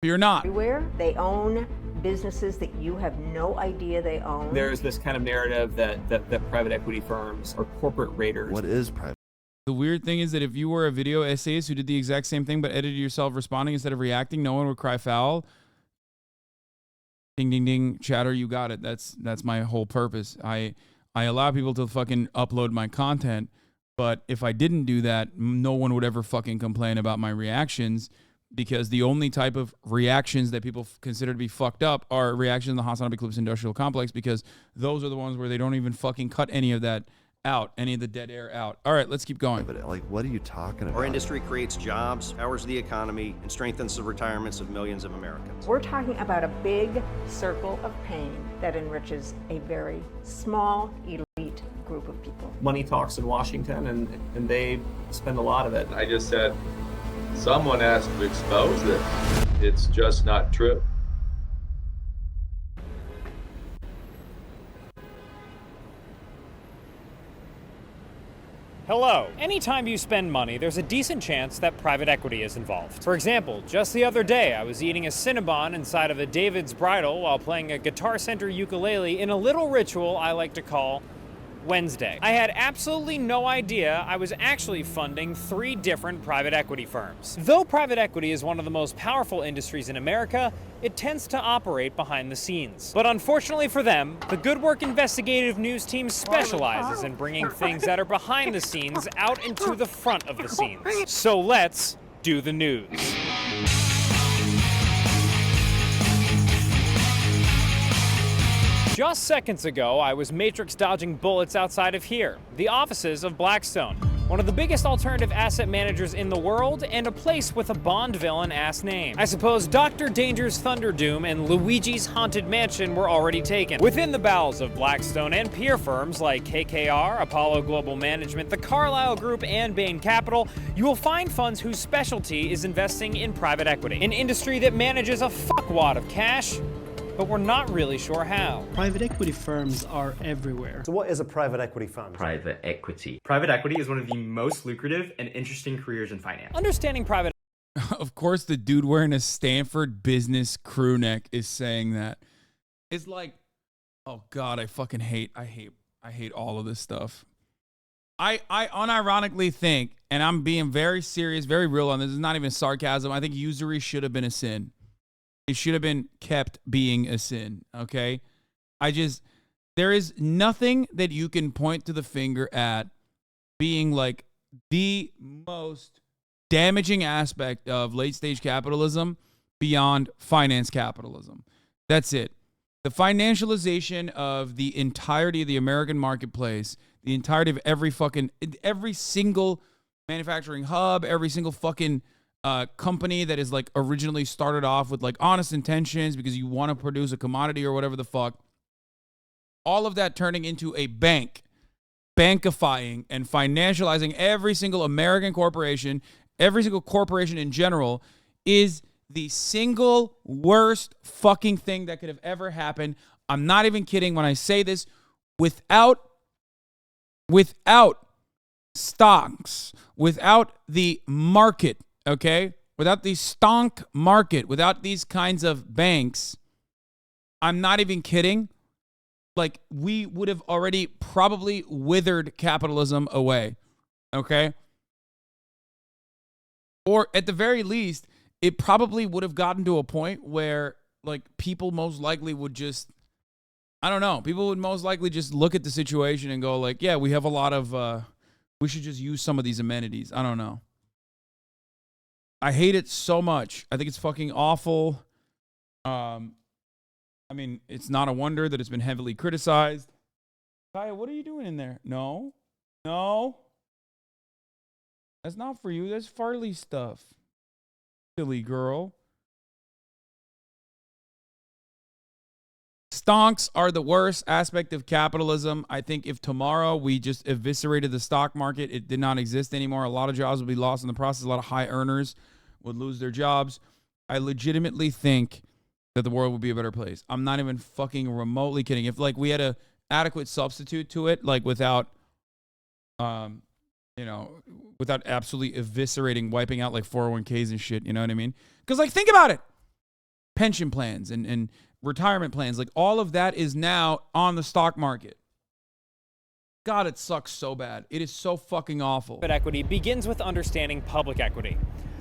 You're not. Everywhere. They own businesses that you have no idea they own. There's this kind of narrative that private equity firms are corporate raiders. What is private? The weird thing is that if you were a video essayist who did the exact same thing but edited yourself responding instead of reacting, no one would cry foul. Ding, ding, ding. Chatter, you got it. That's my whole purpose. I allow people to fucking upload my content, but if I didn't do that, no one would ever fucking complain about my reactions, because the only type of reactions that people consider to be fucked up are reactions in the HasanAbi Clips Industrial Complex, because those are the ones where they don't even fucking cut any of that out, any of the dead air out. All right, let's keep going. But like, what are you talking about? Our industry creates jobs, powers the economy, and strengthens the retirements of millions of Americans. We're talking about a big circle of pain that enriches a very small, elite group of people. Money talks in Washington, and they spend a lot of it. I just said, someone has to expose this. It's just not true. Hello. Anytime you spend money, there's a decent chance that private equity is involved. For example, just the other day, I was eating a Cinnabon inside of a David's Bridal while playing a Guitar Center ukulele in a little ritual I like to call Wednesday. I had absolutely no idea I was actually funding 3 different private equity firms. Though private equity is one of the most powerful industries in America, it tends to operate behind the scenes. But unfortunately for them, the Good Work investigative news team specializes in bringing things that are behind the scenes out into the front of the scenes. So let's do the news. Just seconds ago, I was matrix dodging bullets outside of here, the offices of Blackstone, one of the biggest alternative asset managers in the world and a place with a Bond villain-ass name. I suppose Dr. Danger's Thunderdoom and Luigi's Haunted Mansion were already taken. Within the bowels of Blackstone and peer firms like KKR, Apollo Global Management, the Carlyle Group, and Bain Capital, you will find funds whose specialty is investing in private equity, an industry that manages a fuckwad of cash, but we're not really sure how. Private equity firms are everywhere. So what is a private equity fund? Private equity. Private equity is one of the most lucrative and interesting careers in finance. Understanding private Of course, the dude wearing a Stanford business crew neck is saying that. It's like, oh God, I fucking hate all of this stuff. I unironically think, and I'm being very serious, very real on this, is not even sarcasm. I think usury should have been a sin. It should have been kept being a sin, okay? There is nothing that you can point to the finger at being like the most damaging aspect of late-stage capitalism beyond finance capitalism. That's it. The financialization of the entirety of the American marketplace, the entirety of every single manufacturing hub, every single fucking company that is like originally started off with like honest intentions because you want to produce a commodity or whatever the fuck. All of that turning into a bankifying and financializing every single American corporation, every single corporation in general, is the single worst fucking thing that could have ever happened. I'm not even kidding when I say this. Without stocks, without the market, okay? Without the stonk market, without these kinds of banks, I'm not even kidding. Like, we would have already probably withered capitalism away, okay? Or at the very least, it probably would have gotten to a point where, like, people most likely would just, I don't know, people would most likely just look at the situation and go like, yeah, we have a lot of, we should just use some of these amenities. I don't know. I hate it so much. I think it's fucking awful. I mean, it's not a wonder that it's been heavily criticized. Kaya, what are you doing in there? No. That's not for you. That's Farley stuff. Silly girl. Stonks are the worst aspect of capitalism. I think if tomorrow we just eviscerated the stock market, it did not exist anymore. A lot of jobs would be lost in the process. A lot of high earners would lose their jobs. I legitimately think that the world would be a better place. I'm not even fucking remotely kidding. If like we had a adequate substitute to it, like without, without absolutely eviscerating, wiping out like 401ks and shit, you know what I mean? Because like, think about it. pension plans and retirement plans. Like all of that is now on the stock market. God, it sucks so bad. It is so fucking awful. Private equity begins with understanding public equity.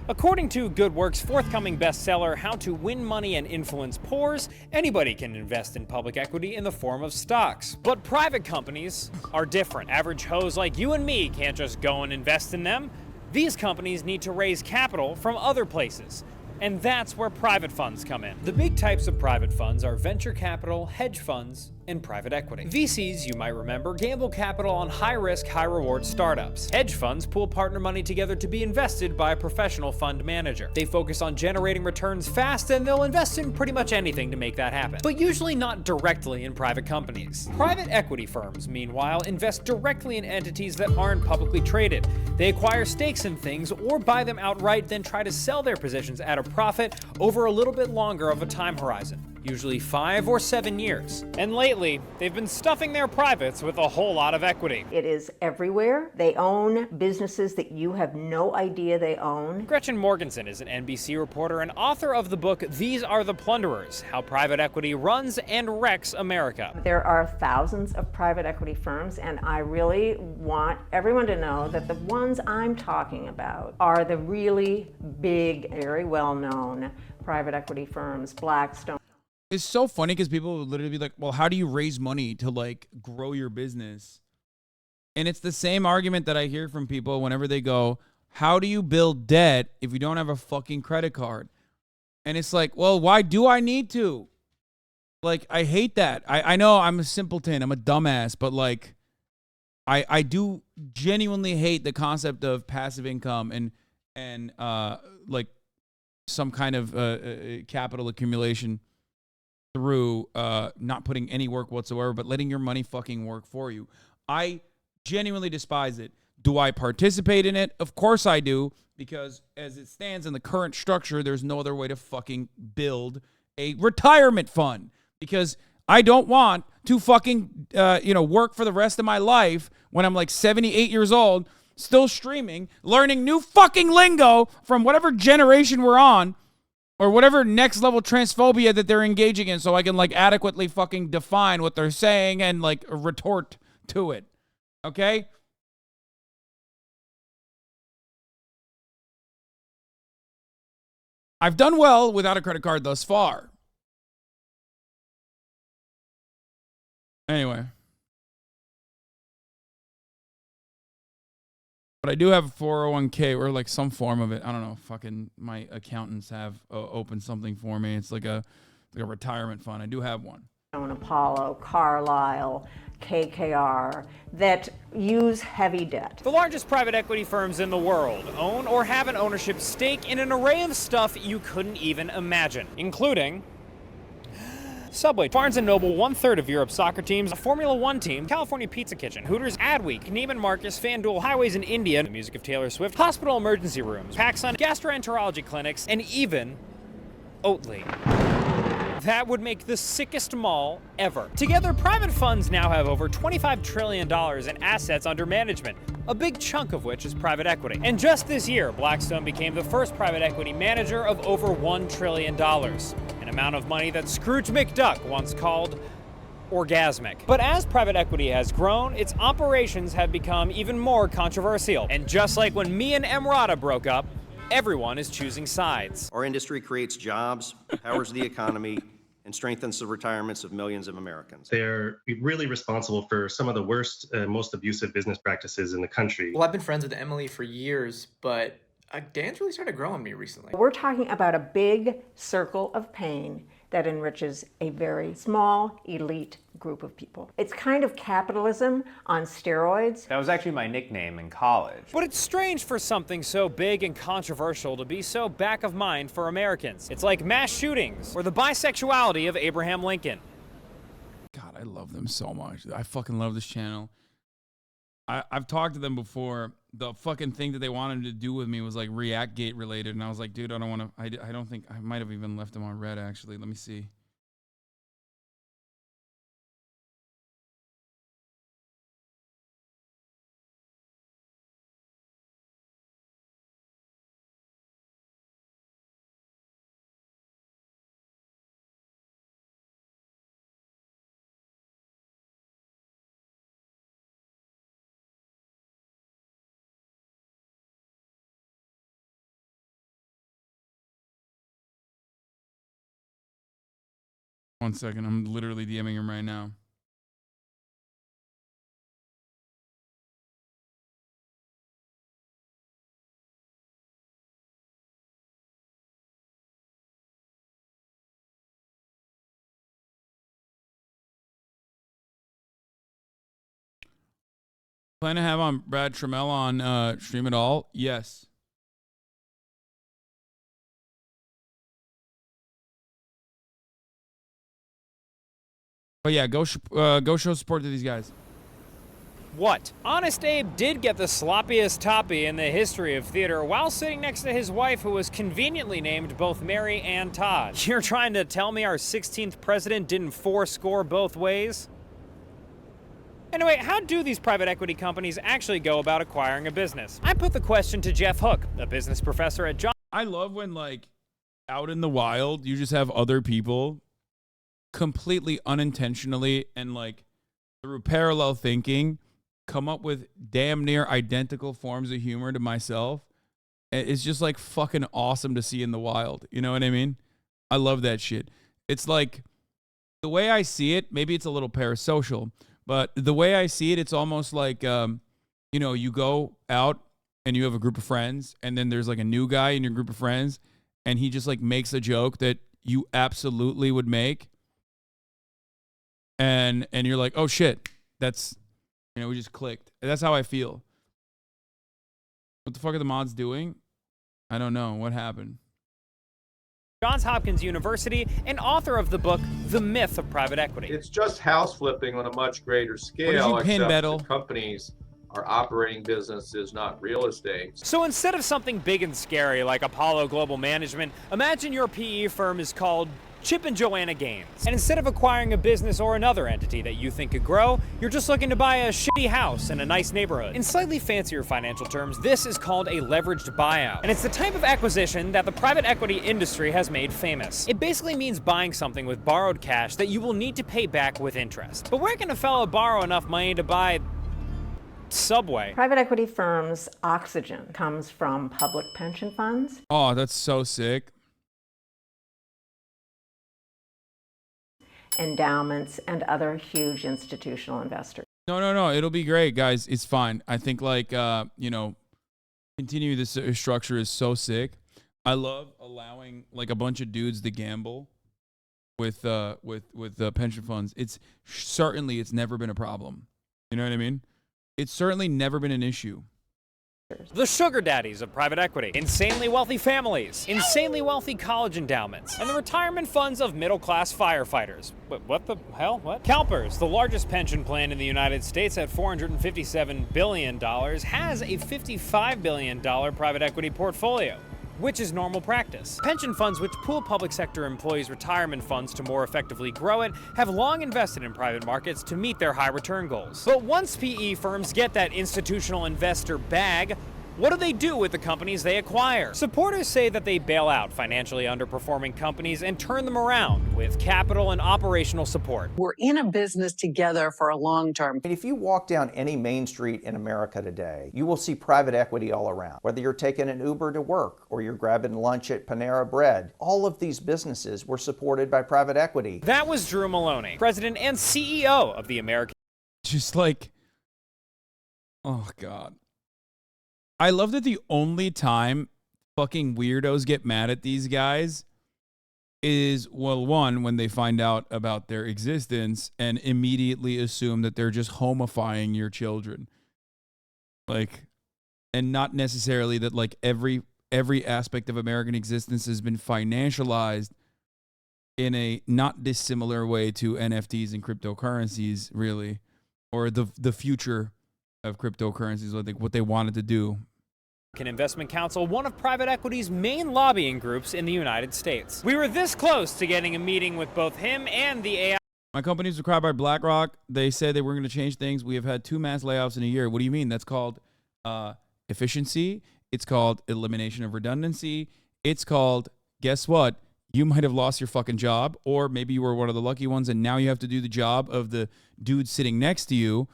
According to Good Work's forthcoming bestseller, How to Win Money and Influence Poors, anybody can invest in public equity in the form of stocks. But private companies are different. Average hoes like you and me can't just go and invest in them. These companies need to raise capital from other places. And that's where private funds come in. The big types of private funds are venture capital, hedge funds, and private equity. VCs, you might remember, gamble capital on high-risk, high-reward startups. Hedge funds pool partner money together to be invested by a professional fund manager. They focus on generating returns fast, and they'll invest in pretty much anything to make that happen, but usually not directly in private companies. Private equity firms, meanwhile, invest directly in entities that aren't publicly traded. They acquire stakes in things or buy them outright, then try to sell their positions at a profit over a little bit longer of a time horizon, usually 5 or 7 years. And lately, they've been stuffing their privates with a whole lot of equity. It is everywhere. They own businesses that you have no idea they own. Gretchen Morgensen is an NBC reporter and author of the book These Are the Plunderers: How Private Equity Runs and Wrecks America. There are thousands of private equity firms, and I really want everyone to know that the ones I'm talking about are the really big, very well-known private equity firms, Blackstone. It's so funny because people would literally be like, well, how do you raise money to like grow your business? And it's the same argument that I hear from people whenever they go, how do you build debt if you don't have a fucking credit card? And it's like, well, why do I need to? Like, I hate that. I know I'm a simpleton, I'm a dumbass, but like, I do genuinely hate the concept of passive income and like some kind of capital accumulation through not putting any work whatsoever, but letting your money fucking work for you. I genuinely despise it. Do I participate in it? Of course I do, because as it stands in the current structure, there's no other way to fucking build a retirement fund, because I don't want to fucking work for the rest of my life when I'm like 78 years old, still streaming, learning new fucking lingo from whatever generation we're on, or whatever next level transphobia that they're engaging in, so I can like adequately fucking define what they're saying and like retort to it. Okay? I've done well without a credit card thus far. Anyway. But I do have a 401k or like some form of it. I don't know. Fucking my accountants have opened something for me. It's like a retirement fund. I do have one. Apollo, Carlyle, KKR, that use heavy debt. The largest private equity firms in the world own or have an ownership stake in an array of stuff you couldn't even imagine, including Subway, Barnes & Noble, 1/3 of Europe's soccer teams, a Formula One team, California Pizza Kitchen, Hooters Adweek, Neiman Marcus, FanDuel, Highways in India, the music of Taylor Swift, hospital emergency rooms, PacSun, gastroenterology clinics, and even Oatly. That would make the sickest mall ever. Together, private funds now have over $25 trillion in assets under management, a big chunk of which is private equity. And just this year, Blackstone became the first private equity manager of over $1 trillion, an amount of money that Scrooge McDuck once called orgasmic. But as private equity has grown, its operations have become even more controversial. And just like when me and Emrata broke up, everyone is choosing sides. Our industry creates jobs, powers the economy, and strengthens the retirements of millions of Americans. They're really responsible for some of the worst, most abusive business practices in the country. Well, I've been friends with Emily for years, but Dan's really started growing on me recently. We're talking about a big circle of pain that enriches a very small, elite group of people. It's kind of capitalism on steroids. That was actually my nickname in college. But it's strange for something so big and controversial to be so back of mind for Americans. It's like mass shootings or the bisexuality of Abraham Lincoln. God, I love them so much. I fucking love this channel. I've talked to them before. The fucking thing that they wanted to do with me was like Reactgate related, and I was like, dude, I don't want to. I don't think I might have even left them on red actually. Let me see. 1 second. I'm literally DMing him right now. Plan to have on Brad Trammell on Stream It All? Yes. But yeah, go show support to these guys. What? Honest Abe did get the sloppiest toppy in the history of theater while sitting next to his wife, who was conveniently named both Mary and Todd. You're trying to tell me our 16th president didn't score both ways? Anyway, how do these private equity companies actually go about acquiring a business? I put the question to Jeff Hook, a business professor at John. I love when, like, out in the wild, you just have other people completely unintentionally and, like, through parallel thinking, come up with damn near identical forms of humor to myself. It's just, like, fucking awesome to see in the wild. You know what I mean? I love that shit. It's like, the way I see it, maybe it's a little parasocial, but the way I see it, it's almost like, you know, you go out and you have a group of friends, and then there's like a new guy in your group of friends, and he just like makes a joke that you absolutely would make. And you're like, oh shit, that's, you know, we just clicked. And that's how I feel. What the fuck are the mods doing? I don't know. What happened? Johns Hopkins University and author of the book, The Myth of Private Equity. It's just house flipping on a much greater scale, except the companies are operating businesses, not real estate. So instead of something big and scary like Apollo Global Management, imagine your PE firm is called Chip and Joanna Gaines. And instead of acquiring a business or another entity that you think could grow, you're just looking to buy a shitty house in a nice neighborhood. In slightly fancier financial terms, this is called a leveraged buyout. And it's the type of acquisition that the private equity industry has made famous. It basically means buying something with borrowed cash that you will need to pay back with interest. But where can a fellow borrow enough money to buy Subway? Private equity firms' oxygen comes from public pension funds. Oh, that's so sick. Endowments, and other huge institutional investors. No. It'll be great, guys. It's fine. I think, like, you know, continue this structure is so sick. I love allowing, like, a bunch of dudes to gamble with pension funds. It's never been a problem. You know what I mean? It's certainly never been an issue. The sugar daddies of private equity, insanely wealthy families, insanely wealthy college endowments, and the retirement funds of middle-class firefighters. What the hell? What? CalPERS, the largest pension plan in the United States at $457 billion, has a $55 billion private equity portfolio, which is normal practice. Pension funds, which pool public sector employees' retirement funds to more effectively grow it, have long invested in private markets to meet their high return goals. But once PE firms get that institutional investor bag, what do they do with the companies they acquire? Supporters say that they bail out financially underperforming companies and turn them around with capital and operational support. We're in a business together for a long term. If you walk down any main street in America today, you will see private equity all around. Whether you're taking an Uber to work or you're grabbing lunch at Panera Bread, all of these businesses were supported by private equity. That was Drew Maloney, president and CEO of the American. Just like, oh God. I love that the only time fucking weirdos get mad at these guys is, well, one, when they find out about their existence and immediately assume that they're just homifying your children. Like, and not necessarily that, like, every aspect of American existence has been financialized in a not dissimilar way to NFTs and cryptocurrencies, really, or the future of cryptocurrencies, I think what they wanted to do. Investment Council, one of private equity's main lobbying groups in the United States. We were this close to getting a meeting with both him and the AI. My company was acquired by BlackRock. They said they were going to change things. We have had 2 mass layoffs in a year. What do you mean? That's called efficiency. It's called elimination of redundancy. It's called, guess what? You might have lost your fucking job, or maybe you were one of the lucky ones, and now you have to do the job of the dude sitting next to you.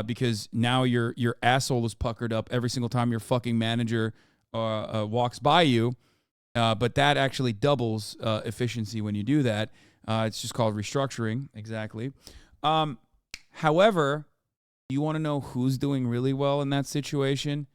Because now your asshole is puckered up every single time your fucking manager walks by you. But that actually doubles efficiency when you do that. It's just called restructuring. Exactly. However, you want to know who's doing really well in that situation?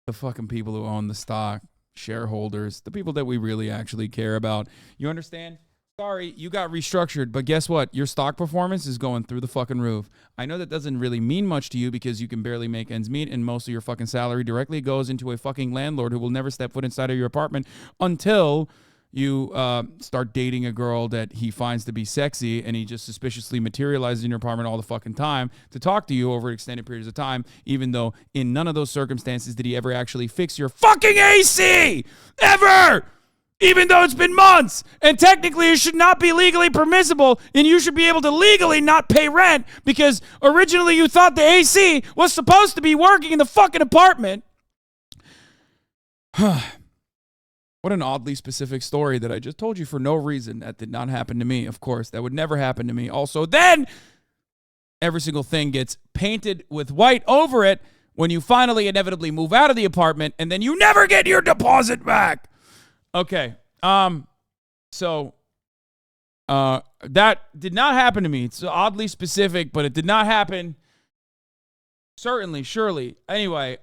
The fucking people who own the stock, shareholders, the people that we really actually care about. You understand? Sorry, you got restructured, but guess what? Your stock performance is going through the fucking roof. I know that doesn't really mean much to you because you can barely make ends meet, and most of your fucking salary directly goes into a fucking landlord who will never step foot inside of your apartment until you start dating a girl that he finds to be sexy, and he just suspiciously materializes in your apartment all the fucking time to talk to you over extended periods of time, even though in none of those circumstances did he ever actually fix your fucking AC! Ever! Even though it's been months, and technically it should not be legally permissible, and you should be able to legally not pay rent because originally you thought the AC was supposed to be working in the fucking apartment. What an oddly specific story that I just told you for no reason. That did not happen to me, of course. That would never happen to me. Also, then every single thing gets painted with white over it when you finally inevitably move out of the apartment, and then you never get your deposit back. Okay. So that did not happen to me. It's oddly specific, but it did not happen. Certainly, surely. Anyway,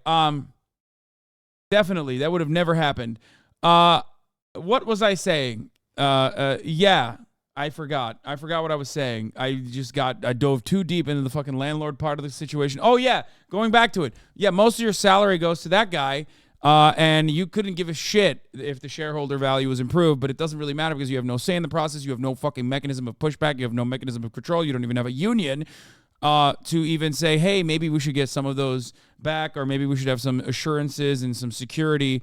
definitely that would have never happened. What was I saying? Yeah, I forgot. I forgot what I was saying. I dove too deep into the fucking landlord part of the situation. Oh yeah, going back to it. Yeah, most of your salary goes to that guy. And you couldn't give a shit if the shareholder value was improved, but it doesn't really matter because you have no say in the process. You have no fucking mechanism of pushback. You have no mechanism of control. You don't even have a union to even say, hey, maybe we should get some of those back, or maybe we should have some assurances and some security,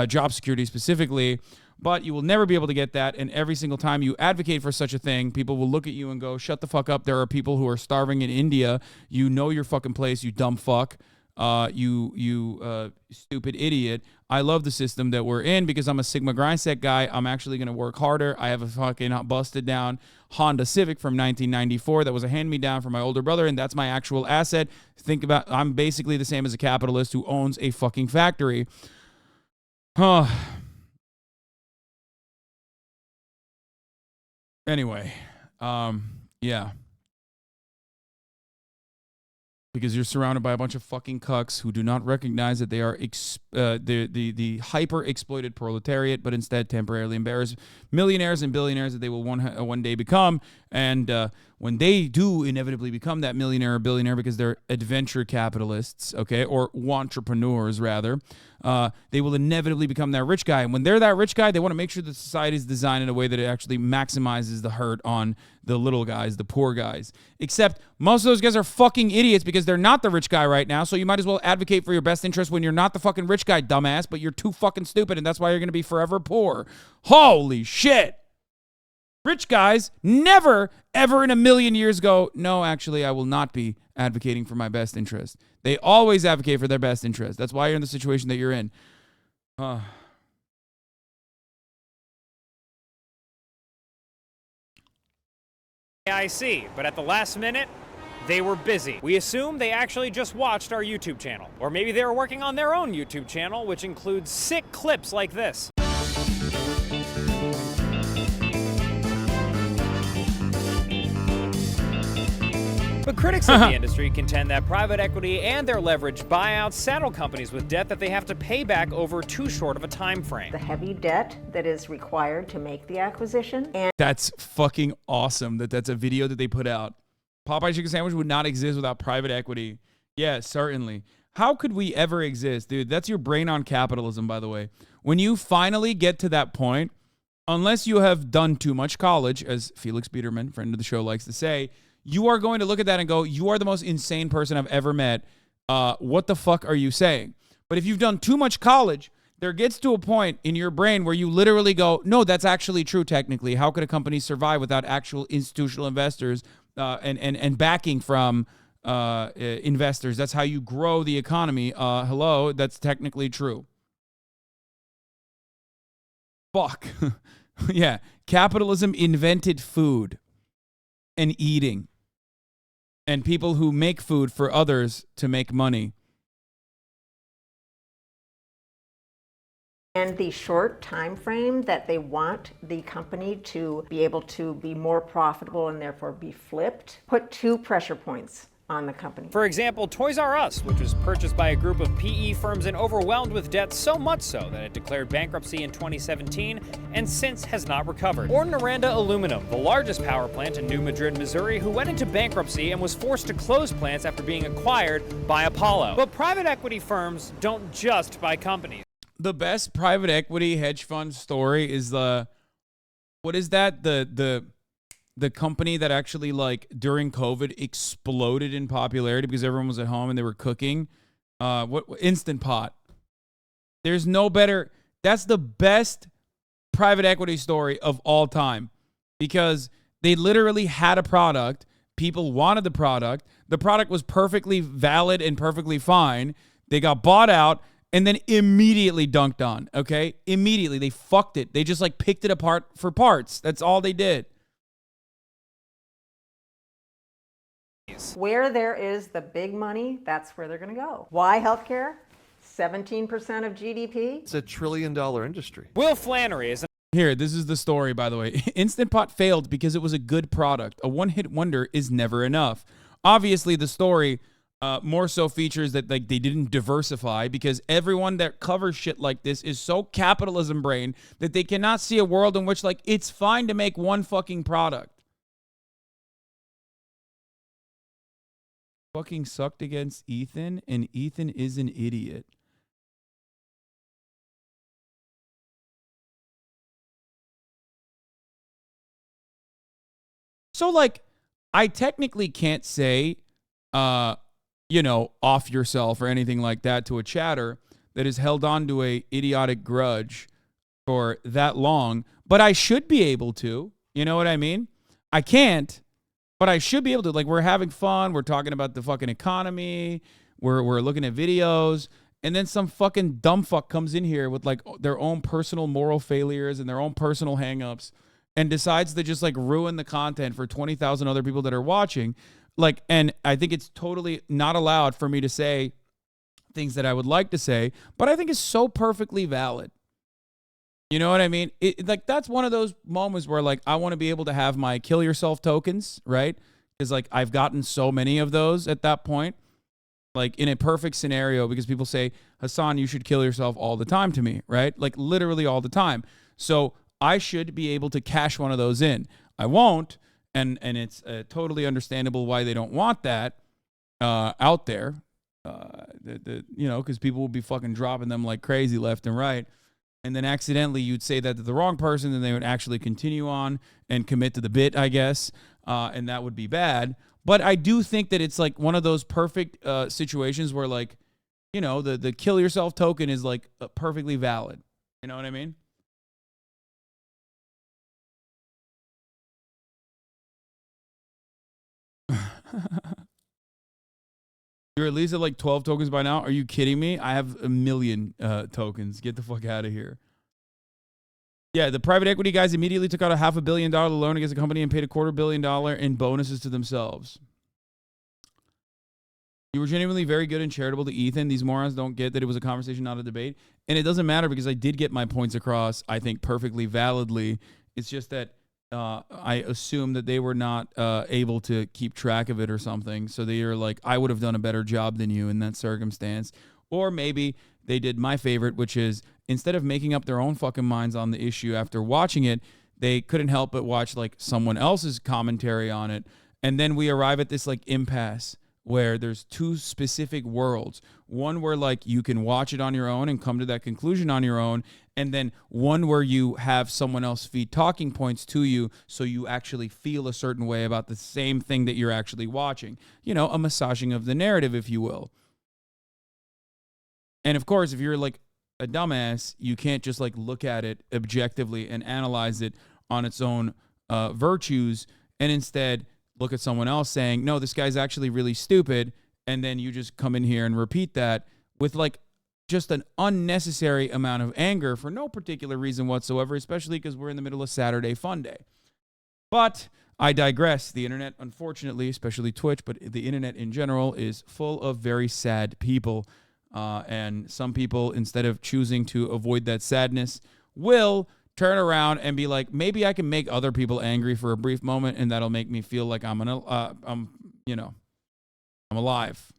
job security specifically. But you will never be able to get that. And every single time you advocate for such a thing, people will look at you and go, shut the fuck up. There are people who are starving in India. You know your fucking place, you dumb fuck. You stupid idiot. I love the system that we're in because I'm a Sigma grindset guy. I'm actually going to work harder. I have a fucking busted down Honda Civic from 1994 that was a hand-me-down from my older brother, and that's my actual asset. Think about, I'm basically the same as a capitalist who owns a fucking factory. Anyway, yeah. Because you're surrounded by a bunch of fucking cucks who do not recognize that they are the hyper-exploited proletariat, but instead temporarily embarrass millionaires and billionaires that they will one day become. And when they do inevitably become that millionaire or billionaire because they're adventure capitalists, okay, or entrepreneurs rather, they will inevitably become that rich guy. And when they're that rich guy, they want to make sure that society is designed in a way that it actually maximizes the hurt on the little guys, the poor guys. Except most of those guys are fucking idiots because they're not the rich guy right now, so you might as well advocate for your best interest when you're not the fucking rich guy, dumbass, but you're too fucking stupid, and that's why you're going to be forever poor. Holy shit! Rich guys never, ever in a million years go, no, actually, I will not be advocating for my best interest. They always advocate for their best interest. That's why you're in the situation that you're in. I see, but at the last minute, they were busy. We assume they actually just watched our YouTube channel. Or maybe they were working on their own YouTube channel, which includes sick clips like this. But critics of the industry contend that private equity and their leverage buyouts saddle companies with debt that they have to pay back over too short of a time frame. The heavy debt that is required to make the acquisition. And that's fucking awesome that that's a video that they put out. Popeye Chicken Sandwich would not exist without private equity. Yeah, certainly. How could we ever exist? Dude, that's your brain on capitalism, by the way. When you finally get to that point, unless you have done too much college, as Felix Biederman, friend of the show, likes to say, you are going to look at that and go, you are the most insane person I've ever met. What the fuck are you saying? But if you've done too much college, there gets to a point in your brain where you literally go, no, that's actually true technically. How could a company survive without actual institutional investors and backing from investors? That's how you grow the economy. Hello, that's technically true. Fuck. Yeah, capitalism invented food and eating. And people who make food for others to make money. And the short time frame that they want the company to be able to be more profitable and therefore be flipped, put 2 pressure points on the company. For example, Toys R Us, which was purchased by a group of PE firms and overwhelmed with debt so much so that it declared bankruptcy in 2017 and since has not recovered. Or Noranda Aluminum, the largest power plant in New Madrid, Missouri, who went into bankruptcy and was forced to close plants after being acquired by Apollo. But private equity firms don't just buy companies. The best private equity hedge fund story is the company that actually, like, during COVID exploded in popularity because everyone was at home and they were cooking. Instant Pot. There's no better. That's the best private equity story of all time because they literally had a product. People wanted the product. The product was perfectly valid and perfectly fine. They got bought out and then immediately dunked on, okay? Immediately. They fucked it. They just, like, picked it apart for parts. That's all they did. Where there is the big money, that's where they're going to go. Why healthcare? 17% of GDP? It's a $1 trillion industry. Will Flannery is Here, this is the story, by the way. Instant Pot failed because it was a good product. A one-hit wonder is never enough. Obviously, the story more so features that, like, they didn't diversify because everyone that covers shit like this is so capitalism brain that they cannot see a world in which, like, it's fine to make one fucking product. Fucking sucked against Ethan, and Ethan is an idiot. So, like, I technically can't say, off yourself or anything like that to a chatter that has held on to a idiotic grudge for that long, but I should be able to. You know what I mean? I can't, but I should be able to. Like, we're having fun. We're talking about the fucking economy. We're looking at videos. And then some fucking dumb fuck comes in here with, like, their own personal moral failures and their own personal hangups and decides to just, like, ruin the content for 20,000 other people that are watching. Like, and I think it's totally not allowed for me to say things that I would like to say, but I think it's so perfectly valid. You know what I mean? Like, that's one of those moments where, like, I want to be able to have my kill yourself tokens, right? Because, like, I've gotten so many of those at that point. Like, in a perfect scenario, because people say, Hasan, you should kill yourself all the time to me, right? Like, literally all the time. So I should be able to cash one of those in. I won't, and it's totally understandable why they don't want that out there. Because people will be fucking dropping them like crazy left and right. And then accidentally you'd say that to the wrong person, and they would actually continue on and commit to the bit, I guess, and that would be bad. But I do think that it's, like, one of those perfect situations where, like, the kill yourself token is, like, perfectly valid. You know what I mean? You're at least at, like, 12 tokens by now? Are you kidding me? I have 1 million tokens. Get the fuck out of here. Yeah, the private equity guys immediately took out a $500 million loan against the company and paid $250 million in bonuses to themselves. You were genuinely very good and charitable to Ethan. These morons don't get that it was a conversation, not a debate. And it doesn't matter because I did get my points across, I think, perfectly validly. It's just that I assume that they were not able to keep track of it or something. So they are like, I would have done a better job than you in that circumstance. Or maybe they did my favorite, which is instead of making up their own fucking minds on the issue after watching it, they couldn't help but watch, like, someone else's commentary on it. And then we arrive at this, like, impasse where there's two specific worlds. One where, like, you can watch it on your own and come to that conclusion on your own. And then one where you have someone else feed talking points to you so you actually feel a certain way about the same thing that you're actually watching. You know, a massaging of the narrative, if you will. And, of course, if you're, like, a dumbass, you can't just, like, look at it objectively and analyze it on its own virtues and instead look at someone else saying, no, this guy's actually really stupid, and then you just come in here and repeat that with, like, just an unnecessary amount of anger for no particular reason whatsoever, especially because we're in the middle of Saturday fun day. But I digress. The internet, unfortunately, especially Twitch, but the internet in general is full of very sad people. And some people, instead of choosing to avoid that sadness, will turn around and be like, maybe I can make other people angry for a brief moment, and that'll make me feel like I'm alive.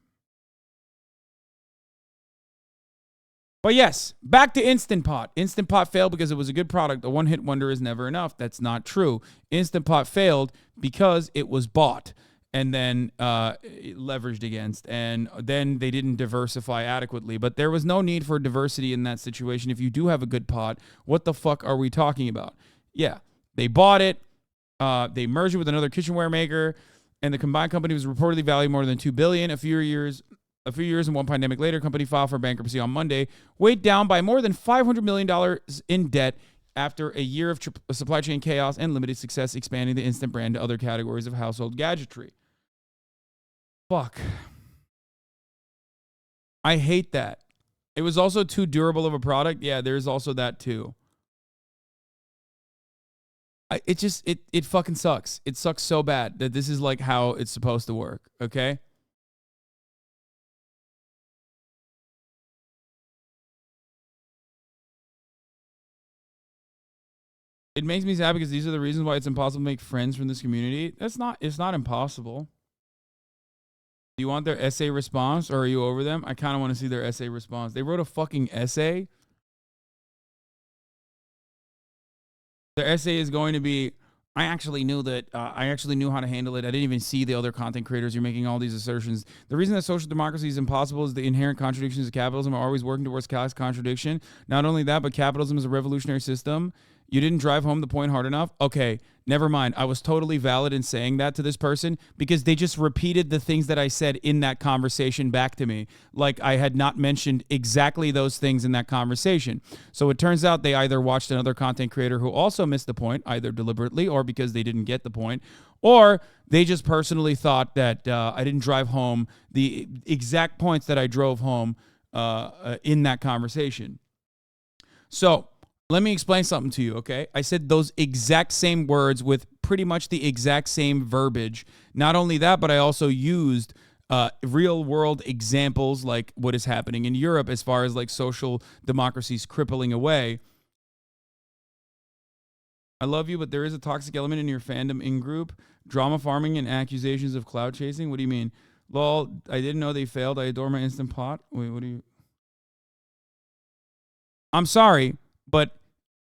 But yes, back to Instant Pot. Instant Pot failed because it was a good product. A one-hit wonder is never enough. That's not true. Instant Pot failed because it was bought and then leveraged against, and then they didn't diversify adequately. But there was no need for diversity in that situation. If you do have a good pot, what the fuck are we talking about? Yeah, they bought it. They merged it with another kitchenware maker, and the combined company was reportedly valued more than $2 billion. A few years and one pandemic later, company filed for bankruptcy on Monday, weighed down by more than $500 million in debt after a year of supply chain chaos and limited success expanding the Instant brand to other categories of household gadgetry. Fuck. I hate that. It was also too durable of a product. Yeah, there's also that too. It fucking sucks. It sucks so bad that this is like how it's supposed to work, okay? It makes me sad because these are the reasons why it's impossible to make friends from this community. It's not impossible. Do you want their essay response, or are you over them? I kind of want to see their essay response. They wrote a fucking essay. Their essay is going to be, I actually knew how to handle it. I didn't even see the other content creators. You're making all these assertions. The reason that social democracy is impossible is the inherent contradictions of capitalism are always working towards class contradiction. Not only that, but capitalism is a revolutionary system. You didn't drive home the point hard enough? Okay, never mind. I was totally valid in saying that to this person because they just repeated the things that I said in that conversation back to me, like I had not mentioned exactly those things in that conversation. So it turns out they either watched another content creator who also missed the point, either deliberately or because they didn't get the point, or they just personally thought that I didn't drive home the exact points that I drove home in that conversation. So let me explain something to you, okay? I said those exact same words with pretty much the exact same verbiage. Not only that, but I also used real-world examples like what is happening in Europe as far as like social democracies crippling away. I love you, but there is a toxic element in your fandom in-group. Drama farming and accusations of cloud chasing. What do you mean? Lol, I didn't know they failed. I adore my Instant Pot. Wait, what do you... I'm sorry, but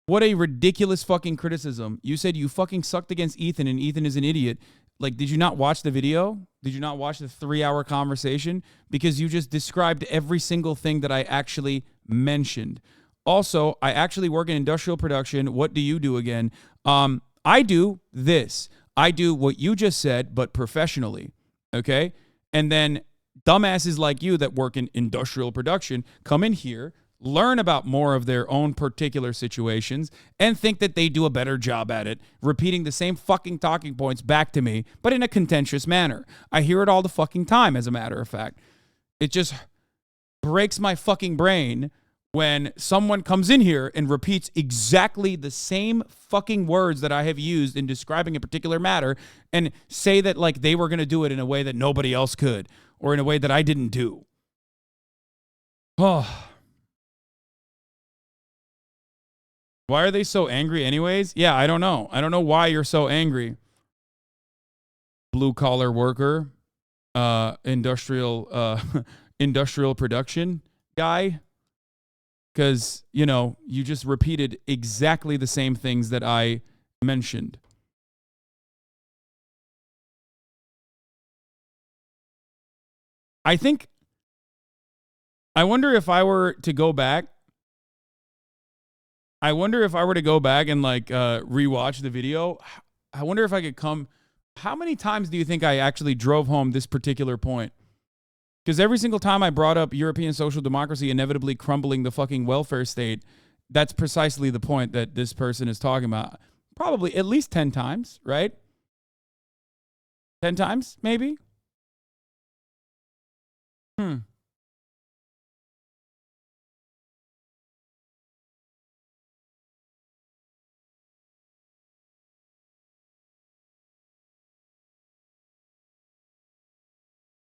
what a ridiculous fucking criticism. You said you fucking sucked against Ethan and Ethan is an idiot. Like, did you not watch the video? Did you not watch the 3-hour conversation? Because you just described every single thing that I actually mentioned. Also, I actually work in industrial production. What do you do again? I do this. I do what you just said, but professionally. Okay? And then dumbasses like you that work in industrial production come in here, learn about more of their own particular situations, and think that they do a better job at it, repeating the same fucking talking points back to me, but in a contentious manner. I hear it all the fucking time, as a matter of fact. It just breaks my fucking brain when someone comes in here and repeats exactly the same fucking words that I have used in describing a particular matter and say that like they were going to do it in a way that nobody else could, or in a way that I didn't do. Oh. Why are they so angry anyways? Yeah, I don't know. I don't know why you're so angry. Blue collar worker, industrial production guy. Because, you know, you just repeated exactly the same things that I mentioned. I wonder if I were to go back. I wonder if I were to go back and like rewatch the video. I wonder if I could come. How many times do you think I actually drove home this particular point? Because every single time I brought up European social democracy inevitably crumbling the fucking welfare state, that's precisely the point that this person is talking about. Probably at least 10 times, right? 10 times, maybe?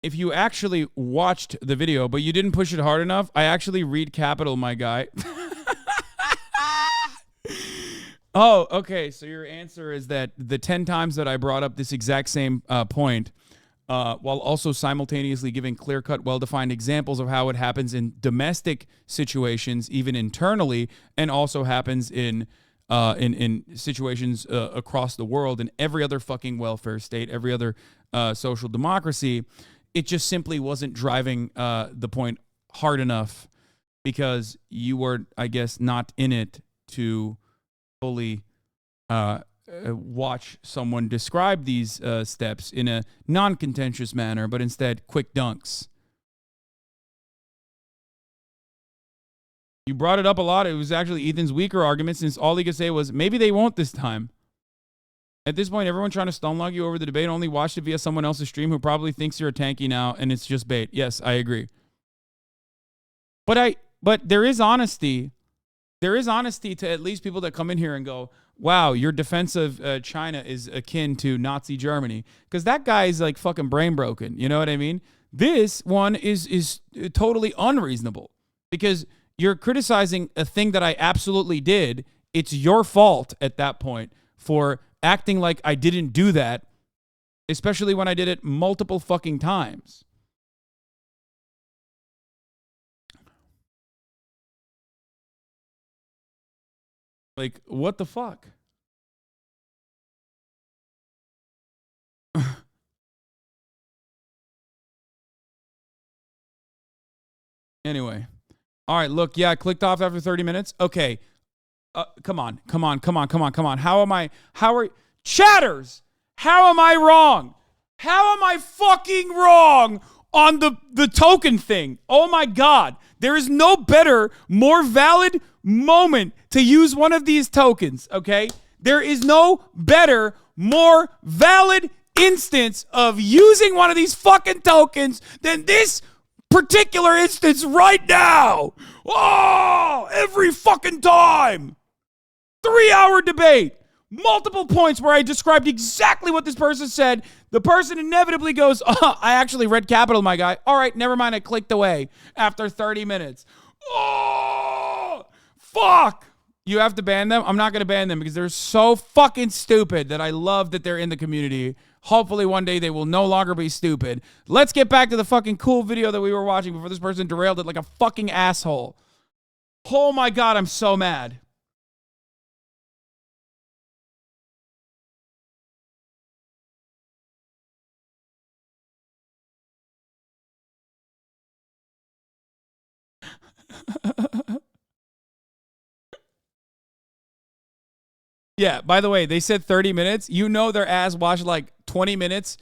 if you actually watched the video, but you didn't push it hard enough, I actually read capital, my guy. Oh, okay. So your answer is that the 10 times that I brought up this exact same point, while also simultaneously giving clear-cut, well-defined examples of how it happens in domestic situations, even internally, and also happens in situations across the world, in every other fucking welfare state, every other social democracy, it just simply wasn't driving the point hard enough because you were, I guess, not in it to fully watch someone describe these steps in a non-contentious manner, but instead quick dunks. You brought it up a lot. It was actually Ethan's weaker argument, since all he could say was, maybe they won't this time. At this point, everyone trying to stonelog you over the debate only watched it via someone else's stream who probably thinks you're a tanky now, and it's just bait. Yes, I agree. But there is honesty. There is honesty to at least people that come in here and go, wow, your defense of China is akin to Nazi Germany. Because that guy is like fucking brain broken. You know what I mean? This one is totally unreasonable. Because you're criticizing a thing that I absolutely did. It's your fault at that point for acting like I didn't do that. Especially when I did it multiple fucking times. Like, what the fuck? Anyway. All right, look, yeah, I clicked off after 30 minutes. Okay. Come on. Chatters, how am I wrong? How am I fucking wrong on the token thing? Oh my God. There is no better, more valid moment to use one of these tokens, okay? There is no better, more valid instance of using one of these fucking tokens than this particular instance right now. Oh, every fucking time. 3-hour debate. Multiple points where I described exactly what this person said. The person inevitably goes, oh, I actually read capital, my guy. All right, never mind. I clicked away after 30 minutes. Oh, fuck. You have to ban them? I'm not going to ban them because they're so fucking stupid that I love that they're in the community. Hopefully one day they will no longer be stupid. Let's get back to the fucking cool video that we were watching before this person derailed it like a fucking asshole. Oh my God, I'm so mad. Yeah, by the way, they said 30 minutes. You know their ass watched like 20 minutes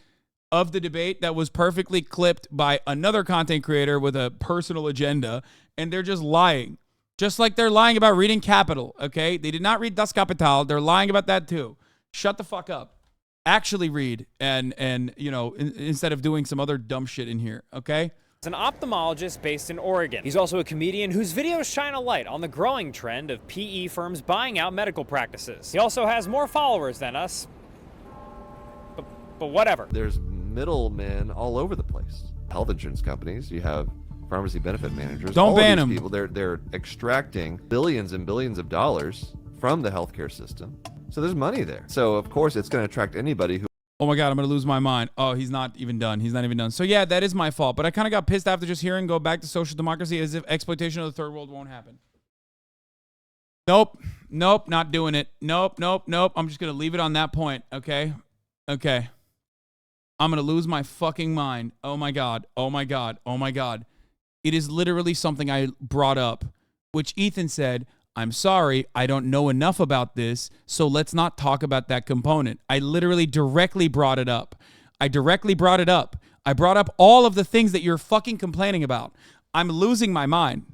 of the debate that was perfectly clipped by another content creator with a personal agenda, and they're just lying. Just like they're lying about reading Capital, okay? They did not read Das Kapital. They're lying about that too. Shut the fuck up. Actually read and you know, instead of doing some other dumb shit in here, okay? He's an ophthalmologist based in Oregon. He's also a comedian whose videos shine a light on the growing trend of PE firms buying out medical practices. He also has more followers than us, but whatever. There's middlemen all over the place. Health insurance companies, you have pharmacy benefit managers. Don't ban them. People, they're extracting billions and billions of dollars from the healthcare system. So there's money there. So of course it's going to attract anybody who. Oh my God, I'm going to lose my mind. Oh, he's not even done. He's not even done. So yeah, that is my fault. But I kind of got pissed after just hearing go back to social democracy as if exploitation of the third world won't happen. Nope, not doing it. Nope. I'm just going to leave it on that point, okay? Okay. I'm going to lose my fucking mind. Oh my God. It is literally something I brought up, which Ethan said, I'm sorry, I don't know enough about this, so let's not talk about that component. I literally directly brought it up. I brought up all of the things that you're fucking complaining about. I'm losing my mind.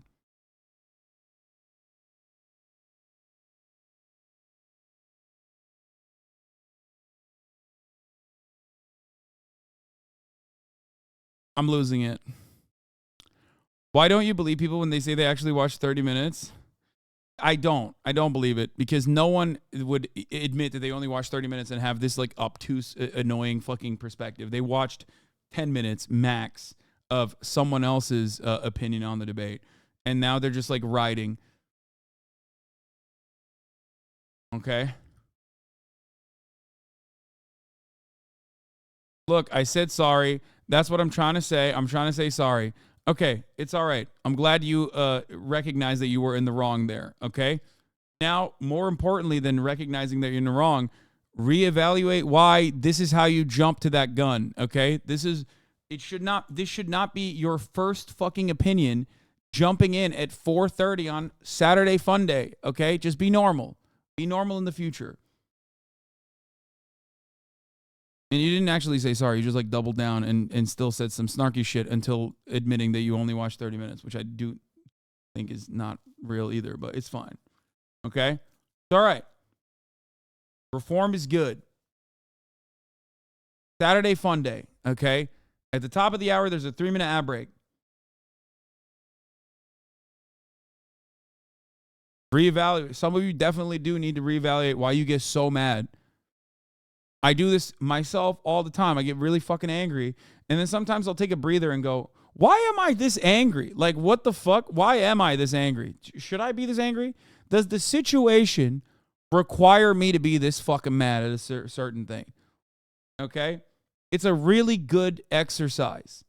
I'm losing it. Why don't you believe people when they say they actually watch 30 minutes? I don't believe it because no one would admit that they only watched 30 minutes and have this like obtuse, annoying fucking perspective. They watched 10 minutes max of someone else's opinion on the debate. And now they're just like writing. Okay. Look, I said sorry. That's what I'm trying to say. I'm trying to say sorry. Okay, it's all right. I'm glad you recognize that you were in the wrong there. Okay. Now, more importantly than recognizing that you're in the wrong, reevaluate why this is how you jump to that gun. Okay. This should not be your first fucking opinion jumping in at 4:30 on Saturday Fun Day. Okay. Just be normal. Be normal in the future. And you didn't actually say sorry. You just like doubled down and still said some snarky shit until admitting that you only watched 30 minutes, which I do think is not real either, but it's fine. Okay? It's all right. Reform is good. Saturday Fun Day. Okay? At the top of the hour, there's a 3-minute ad break. Reevaluate. Some of you definitely do need to reevaluate why you get so mad. I do this myself all the time. I get really fucking angry. And then sometimes I'll take a breather and go, why am I this angry? Like, what the fuck? Why am I this angry? Should I be this angry? Does the situation require me to be this fucking mad at a certain thing? Okay? It's a really good exercise.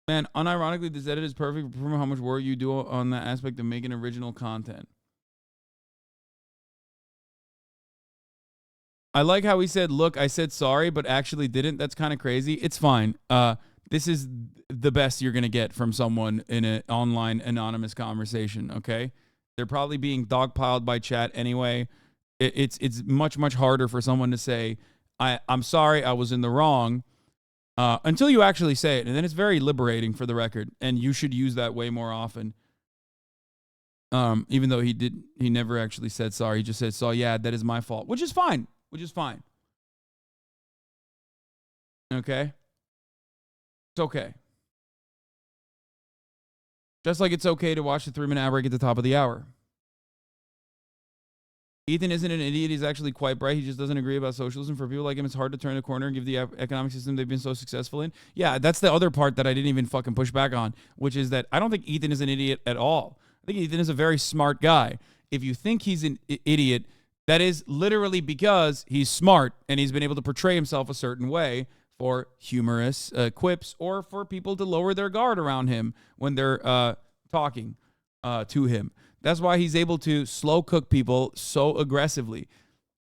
Man, unironically, this edit is perfect for proving how much work you do on that aspect of making original content. I like how he said, look, I said sorry, but actually didn't. That's kind of crazy. It's fine. This is the best you're going to get from someone in an online anonymous conversation, okay? They're probably being dogpiled by chat anyway. It's much, much harder for someone to say, I'm sorry, I was in the wrong. Until you actually say it, and then it's very liberating for the record, and you should use that way more often. Even though he never actually said sorry. He just said, "So yeah, that is my fault," which is fine. Okay, it's okay. Just like it's okay to watch the 3-minute ad break at the top of the hour. Ethan isn't an idiot. He's actually quite bright. He just doesn't agree about socialism. For people like him, it's hard to turn the corner and give the economic system they've been so successful in. Yeah, that's the other part that I didn't even fucking push back on, which is that I don't think Ethan is an idiot at all. I think Ethan is a very smart guy. If you think he's an idiot, that is literally because he's smart and he's been able to portray himself a certain way for humorous quips or for people to lower their guard around him when they're talking to him. That's why he's able to slow cook people so aggressively.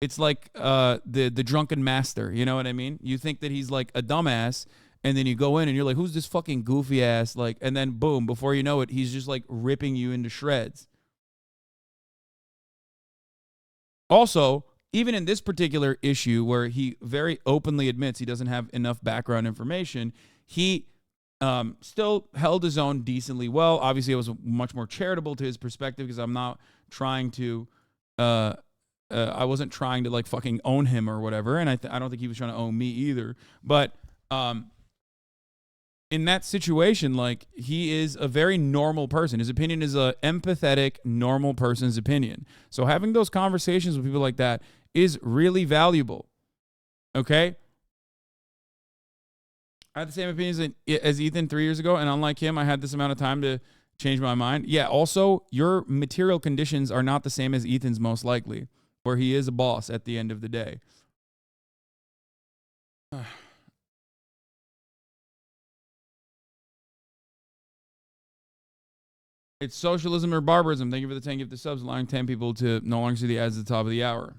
It's like the drunken master. You know what I mean? You think that he's like a dumbass, and then you go in and you're like, who's this fucking goofy ass? Like, and then boom, before you know it, he's just like ripping you into shreds. Also, even in this particular issue where he very openly admits he doesn't have enough background information, he still held his own decently well. Obviously, I was much more charitable to his perspective because I'm not trying to, I wasn't trying to like fucking own him or whatever. And I don't think he was trying to own me either. But in that situation, like, he is a very normal person. His opinion is a empathetic, normal person's opinion. So having those conversations with people like that is really valuable. Okay? I had the same opinions as Ethan 3 years ago, and unlike him, I had this amount of time to change my mind. Yeah, also, your material conditions are not the same as Ethan's, most likely, where he is a boss at the end of the day. It's socialism or barbarism. Thank you for the 10 gifted subs, allowing 10 people to no longer see the ads at the top of the hour.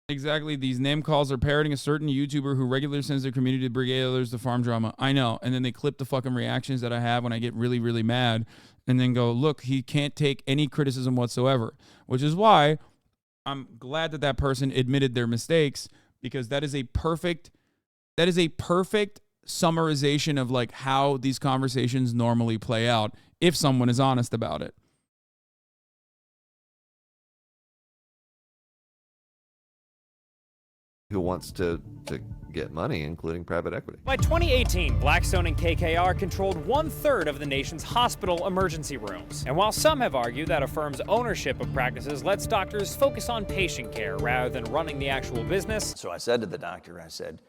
Exactly. These name calls are parroting a certain YouTuber who regularly sends their community to brigade others to farm drama. I know. And then they clip the fucking reactions that I have when I get really, really mad and then go, look, he can't take any criticism whatsoever, which is why I'm glad that that person admitted their mistakes, because that is a perfect summarization of like how these conversations normally play out if someone is honest about it. who wants to get money, including private equity. By 2018, Blackstone and KKR controlled 1/3 of the nation's hospital emergency rooms. And while some have argued that a firm's ownership of practices lets doctors focus on patient care rather than running the actual business. So I said to the doctor, I said,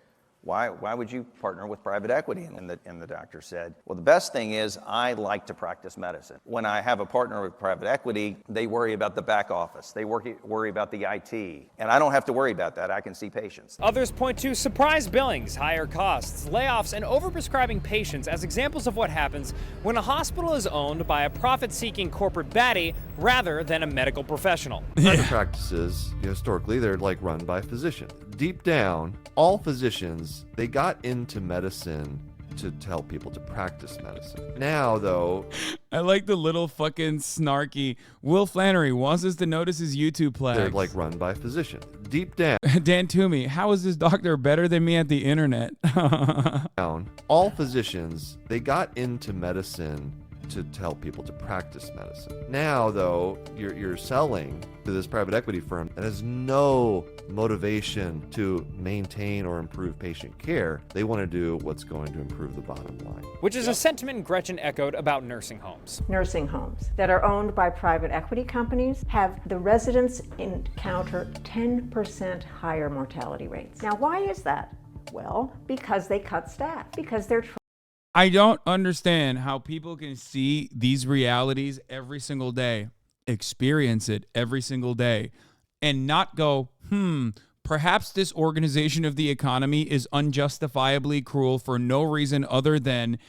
why would you partner with private equity? And the doctor said, well, the best thing is I like to practice medicine. When I have a partner with private equity, they worry about the back office. They worry about the IT. And I don't have to worry about that. I can see patients. Others point to surprise billings, higher costs, layoffs, and overprescribing patients as examples of what happens when a hospital is owned by a profit-seeking corporate baddie rather than a medical professional. Private practices, historically, they're like run by physicians. Deep down, all physicians, they got into medicine to tell people to practice medicine. Now, though... I like the little fucking snarky... Will Flannery wants us to notice his YouTube plaques. They're like run by physicians. Deep down... Dan Toomey, how is this doctor better than me at the internet? All physicians, they got into medicine to tell people to practice medicine. Now, though, you're selling to this private equity firm that has no motivation to maintain or improve patient care. They want to do what's going to improve the bottom line. Which is a sentiment Gretchen echoed about nursing homes. Nursing homes that are owned by private equity companies have the residents encounter 10% higher mortality rates. Now, why is that? Well, because they cut staff, because they're I don't understand how people can see these realities every single day, experience it every single day, and not go, perhaps this organization of the economy is unjustifiably cruel for no reason other than,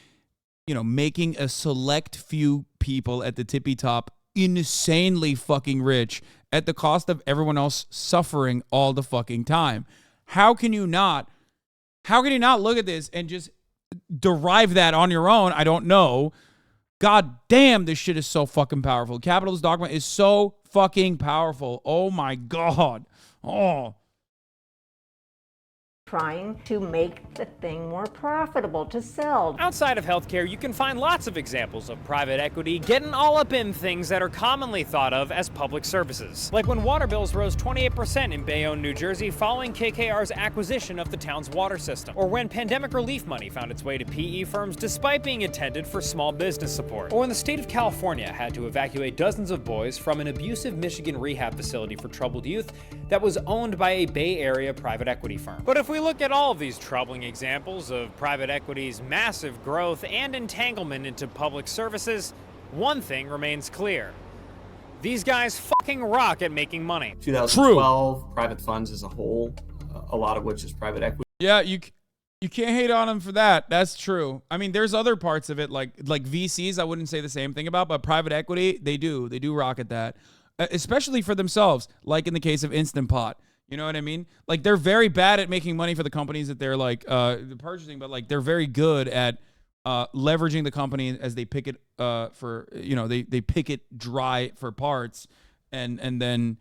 making a select few people at the tippy top insanely fucking rich at the cost of everyone else suffering all the fucking time. How can you not look at this and just derive that on your own? I don't know. God damn, this shit is so fucking powerful. Capitalist dogma is so fucking powerful. Oh my God. Oh. trying to make the thing more profitable to sell. Outside of healthcare, you can find lots of examples of private equity getting all up in things that are commonly thought of as public services. Like when water bills rose 28% in Bayonne, New Jersey following KKR's acquisition of the town's water system. Or when pandemic relief money found its way to PE firms despite being intended for small business support. Or when the state of California had to evacuate dozens of boys from an abusive Michigan rehab facility for troubled youth that was owned by a Bay Area private equity firm. But if we look at all of these troubling examples of private equity's massive growth and entanglement into public services, one thing remains clear. These guys fucking rock at making money. 2012, private funds as a whole, a lot of which is private equity. Yeah, you can't hate on them for that. That's true. I mean, there's other parts of it, like VCs, I wouldn't say the same thing about, but private equity, they do rock at that, especially for themselves, like in the case of Instant Pot. You know what I mean? Like, they're very bad at making money for the companies that they're like purchasing, but like they're very good at leveraging the company as they pick it for, you know, they pick it dry for parts and then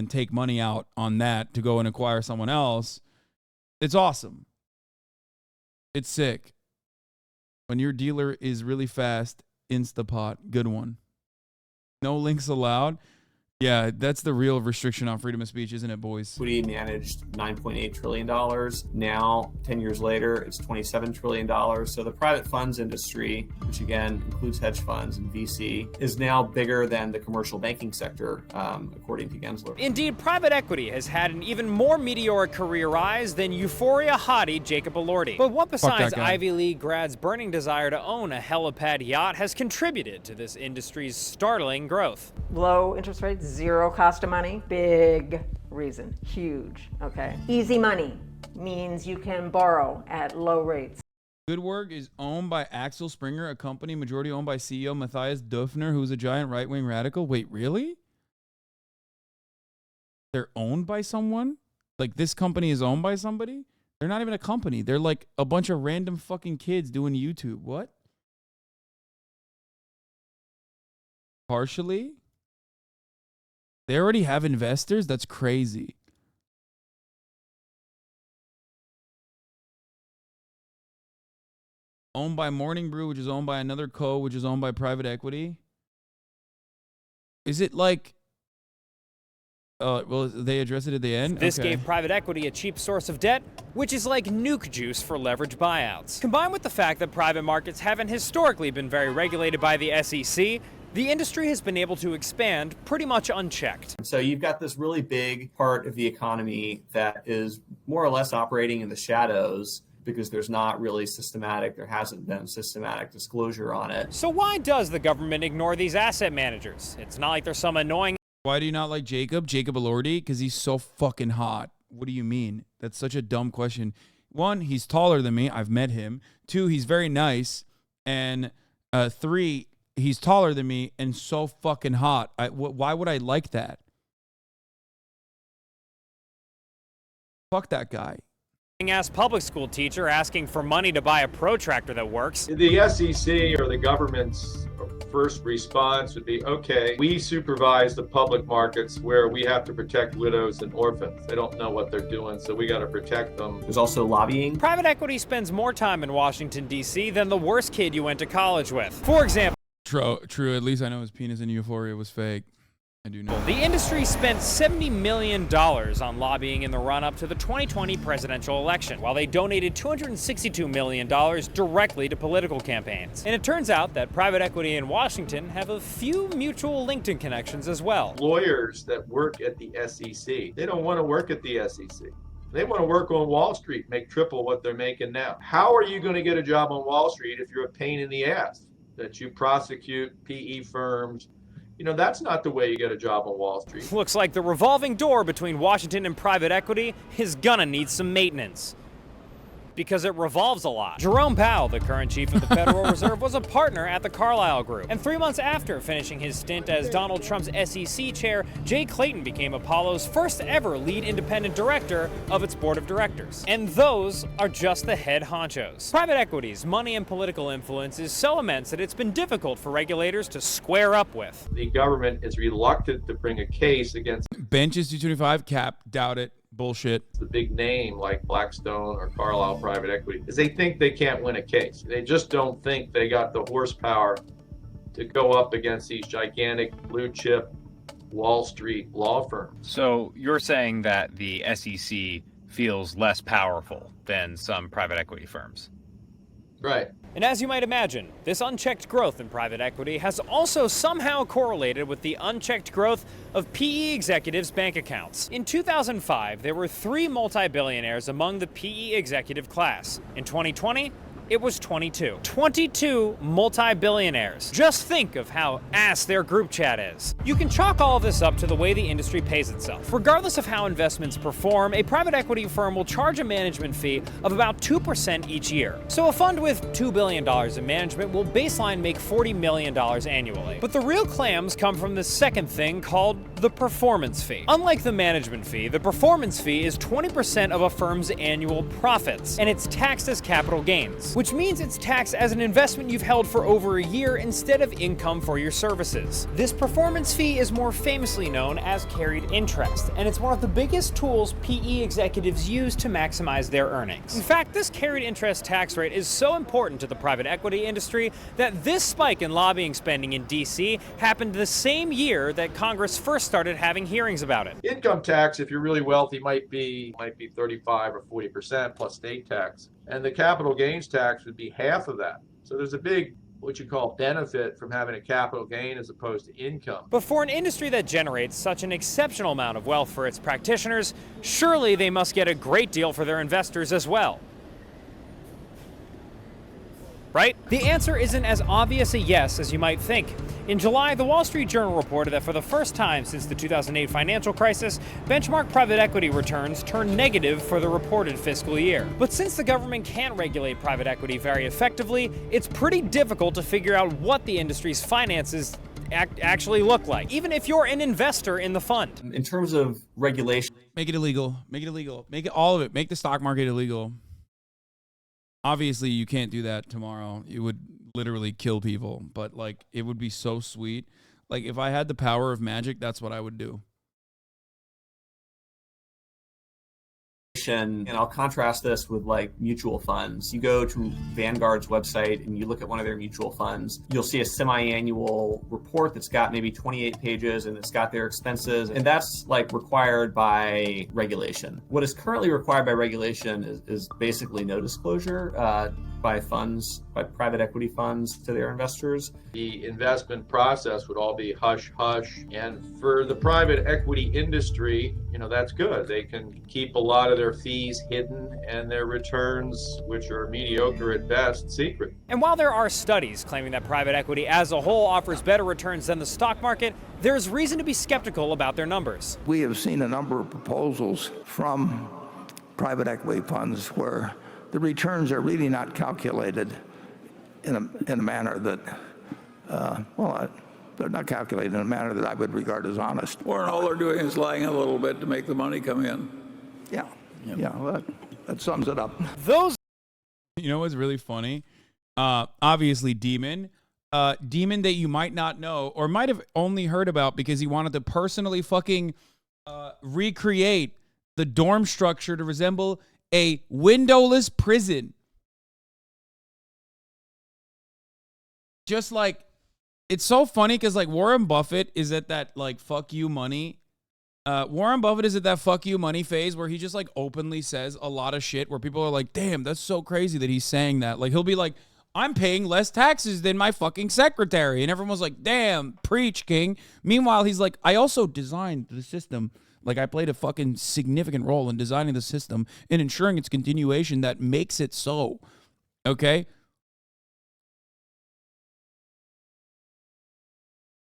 take money out on that to go and acquire someone else. It's awesome. It's sick. When your dealer is really fast, Instapot, good one. No links allowed. Yeah, that's the real restriction on freedom of speech, isn't it, boys? Equity managed $9.8 trillion. Now, 10 years later, it's $27 trillion. So the private funds industry, which again includes hedge funds and VC, is now bigger than the commercial banking sector, according to Gensler. Indeed, private equity has had an even more meteoric career rise than euphoria hottie Jacob Elordi. But what besides Ivy League grads' burning desire to own a helipad yacht has contributed to this industry's startling growth? Low interest rates, zero cost of money, big reason, huge, okay? Easy money means you can borrow at low rates. Good Work is owned by Axel Springer, a company majority owned by CEO Matthias Döpfner, who's a giant right-wing radical. Wait, really? They're owned by someone? Like, this company is owned by somebody? They're not even a company. They're like a bunch of random fucking kids doing YouTube. What? Partially? They already have investors? That's crazy. Owned by Morning Brew, which is owned by another co, which is owned by private equity. Is it like Well, they address it at the end? This Okay. gave private equity a cheap source of debt, which is like nuke juice for leverage buyouts. Combined with the fact that private markets haven't historically been very regulated by the SEC, the industry has been able to expand pretty much unchecked. So you've got this really big part of the economy that is more or less operating in the shadows because there hasn't been systematic disclosure on it. So why does the government ignore these asset managers? It's not like there's some annoying... Why do you not like Jacob Elordi? Because he's so fucking hot. What do you mean? That's such a dumb question. One, he's taller than me. I've met him. Two, he's very nice. And three, he's taller than me and so fucking hot. Why would I like that? Fuck that guy. Ass public school teacher asking for money to buy a protractor that works. The SEC or the government's first response would be, okay, we supervise the public markets where we have to protect widows and orphans. They don't know what they're doing, so we got to protect them. There's also lobbying. Private equity spends more time in Washington, D.C. than the worst kid you went to college with. For example... True. At least I know his penis in Euphoria was fake. I do know. The industry spent $70 million on lobbying in the run-up to the 2020 presidential election, while they donated $262 million directly to political campaigns. And it turns out that private equity in Washington have a few mutual LinkedIn connections as well. Lawyers that work at the SEC, they don't want to work at the SEC. They want to work on Wall Street, make triple what they're making now. How are you going to get a job on Wall Street if you're a pain in the ass? That you prosecute PE firms. You know, that's not the way you get a job on Wall Street. Looks like the revolving door between Washington and private equity is gonna need some maintenance, because it revolves a lot. Jerome Powell, the current chief of the Federal Reserve, was a partner at the Carlyle Group. And 3 months after finishing his stint as Donald Trump's SEC chair, Jay Clayton became Apollo's first ever lead independent director of its board of directors. And those are just the head honchos. Private equity's money and political influence is so immense that it's been difficult for regulators to square up with. The government is reluctant to bring a case against Benches 225 cap, doubt it. Bullshit. The big name like Blackstone or Carlyle Private Equity is they think they can't win a case. They just don't think they got the horsepower to go up against these gigantic blue chip Wall Street law firms. So you're saying that the SEC feels less powerful than some private equity firms? Right. And as you might imagine, this unchecked growth in private equity has also somehow correlated with the unchecked growth of PE executives' bank accounts. In 2005, there were 3 multi-billionaires among the PE executive class. In 2020, it was 22. 22 multi-billionaires. Just think of how ass their group chat is. You can chalk all of this up to the way the industry pays itself. Regardless of how investments perform, a private equity firm will charge a management fee of about 2% each year. So a fund with $2 billion in management will baseline make $40 million annually. But the real clams come from the second thing called the performance fee. Unlike the management fee, the performance fee is 20% of a firm's annual profits, and it's taxed as capital gains, which means it's taxed as an investment you've held for over a year instead of income for your services. This performance fee is more famously known as carried interest, and it's one of the biggest tools PE executives use to maximize their earnings. In fact, this carried interest tax rate is so important to the private equity industry that this spike in lobbying spending in DC happened the same year that Congress first started having hearings about it. Income tax, if you're really wealthy, might be 35 or 40% plus state tax. And the capital gains tax would be half of that. So there's a big, what you call, benefit from having a capital gain as opposed to income. But for an industry that generates such an exceptional amount of wealth for its practitioners, surely they must get a great deal for their investors as well. Right? The answer isn't as obvious a yes as you might think. In July, the Wall Street Journal reported that for the first time since the 2008 financial crisis, benchmark private equity returns turned negative for the reported fiscal year. But since the government can't regulate private equity very effectively, it's pretty difficult to figure out what the industry's finances actually look like, even if you're an investor in the fund. In terms of regulation, make it illegal. Make it illegal. Make it all of it. Make the stock market illegal. Obviously, you can't do that tomorrow. It would literally kill people, but like it would be so sweet. Like if I had the power of magic, that's what I would do. regulation, and I'll contrast this with like mutual funds. You go to Vanguard's website and you look at one of their mutual funds, you'll see a semi-annual report that's got maybe 28 pages and it's got their expenses, and that's like required by regulation. What is currently required by regulation is basically no disclosure by funds, by private equity funds to their investors. The investment process would all be hush hush, and for the private equity industry, that's good. They can keep a lot of their fees hidden and their returns, which are mediocre at best, secret. And while there are studies claiming that private equity as a whole offers better returns than the stock market, there's reason to be skeptical about their numbers. We have seen a number of proposals from private equity funds where the returns are really not calculated in a manner that, they're not calculated in a manner that I would regard as honest. Or all they're doing is lying a little bit to make the money come in. Yeah, well, that sums it up. You know what's really funny? Obviously, Demon that you might not know or might have only heard about because he wanted to personally fucking recreate the dorm structure to resemble a windowless prison. Just like, it's so funny because like Warren Buffett is at that like fuck you money. Warren Buffett is at that fuck you money phase where he just like openly says a lot of shit where people are like, damn, that's so crazy that he's saying that. Like he'll be like, I'm paying less taxes than my fucking secretary. And everyone's like, damn, preach, king. Meanwhile, he's like, I also designed the system. Like I played a fucking significant role in designing the system and ensuring its continuation that makes it so. Okay?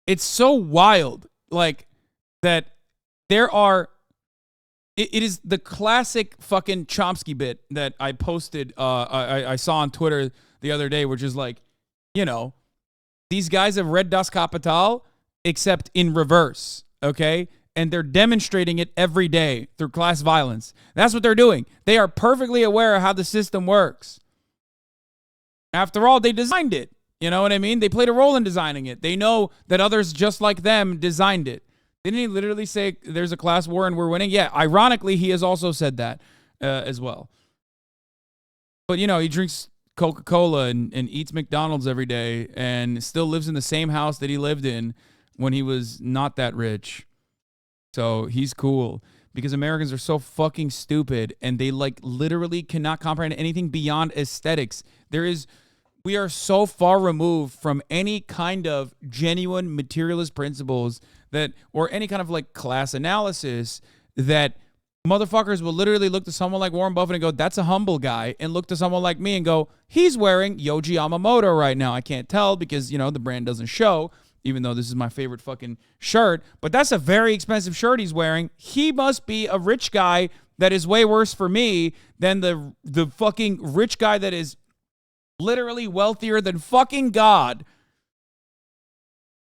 It's so wild, like, that there are, it is the classic fucking Chomsky bit that I posted, I saw on Twitter the other day, which is like, these guys have read Das Kapital, except in reverse, okay? And they're demonstrating it every day through class violence. That's what they're doing. They are perfectly aware of how the system works. After all, they designed it. You know what I mean? They played a role in designing it. They know that others just like them designed it. Didn't he literally say there's a class war and we're winning? Yeah, ironically, he has also said that as well. But, he drinks Coca-Cola and eats McDonald's every day and still lives in the same house that he lived in when he was not that rich. So he's cool because Americans are so fucking stupid and they like literally cannot comprehend anything beyond aesthetics. We are so far removed from any kind of genuine materialist principles or any kind of like class analysis that motherfuckers will literally look to someone like Warren Buffett and go, that's a humble guy, and look to someone like me and go, he's wearing Yohji Yamamoto right now. I can't tell because, the brand doesn't show, even though this is my favorite fucking shirt, but that's a very expensive shirt he's wearing. He must be a rich guy that is way worse for me than the fucking rich guy that is literally wealthier than fucking God.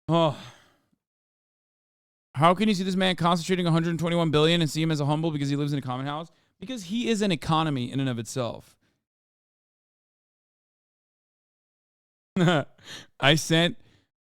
Oh. How can you see this man concentrating 121 billion and see him as a humble because he lives in a common house? Because he is an economy in and of itself. I sent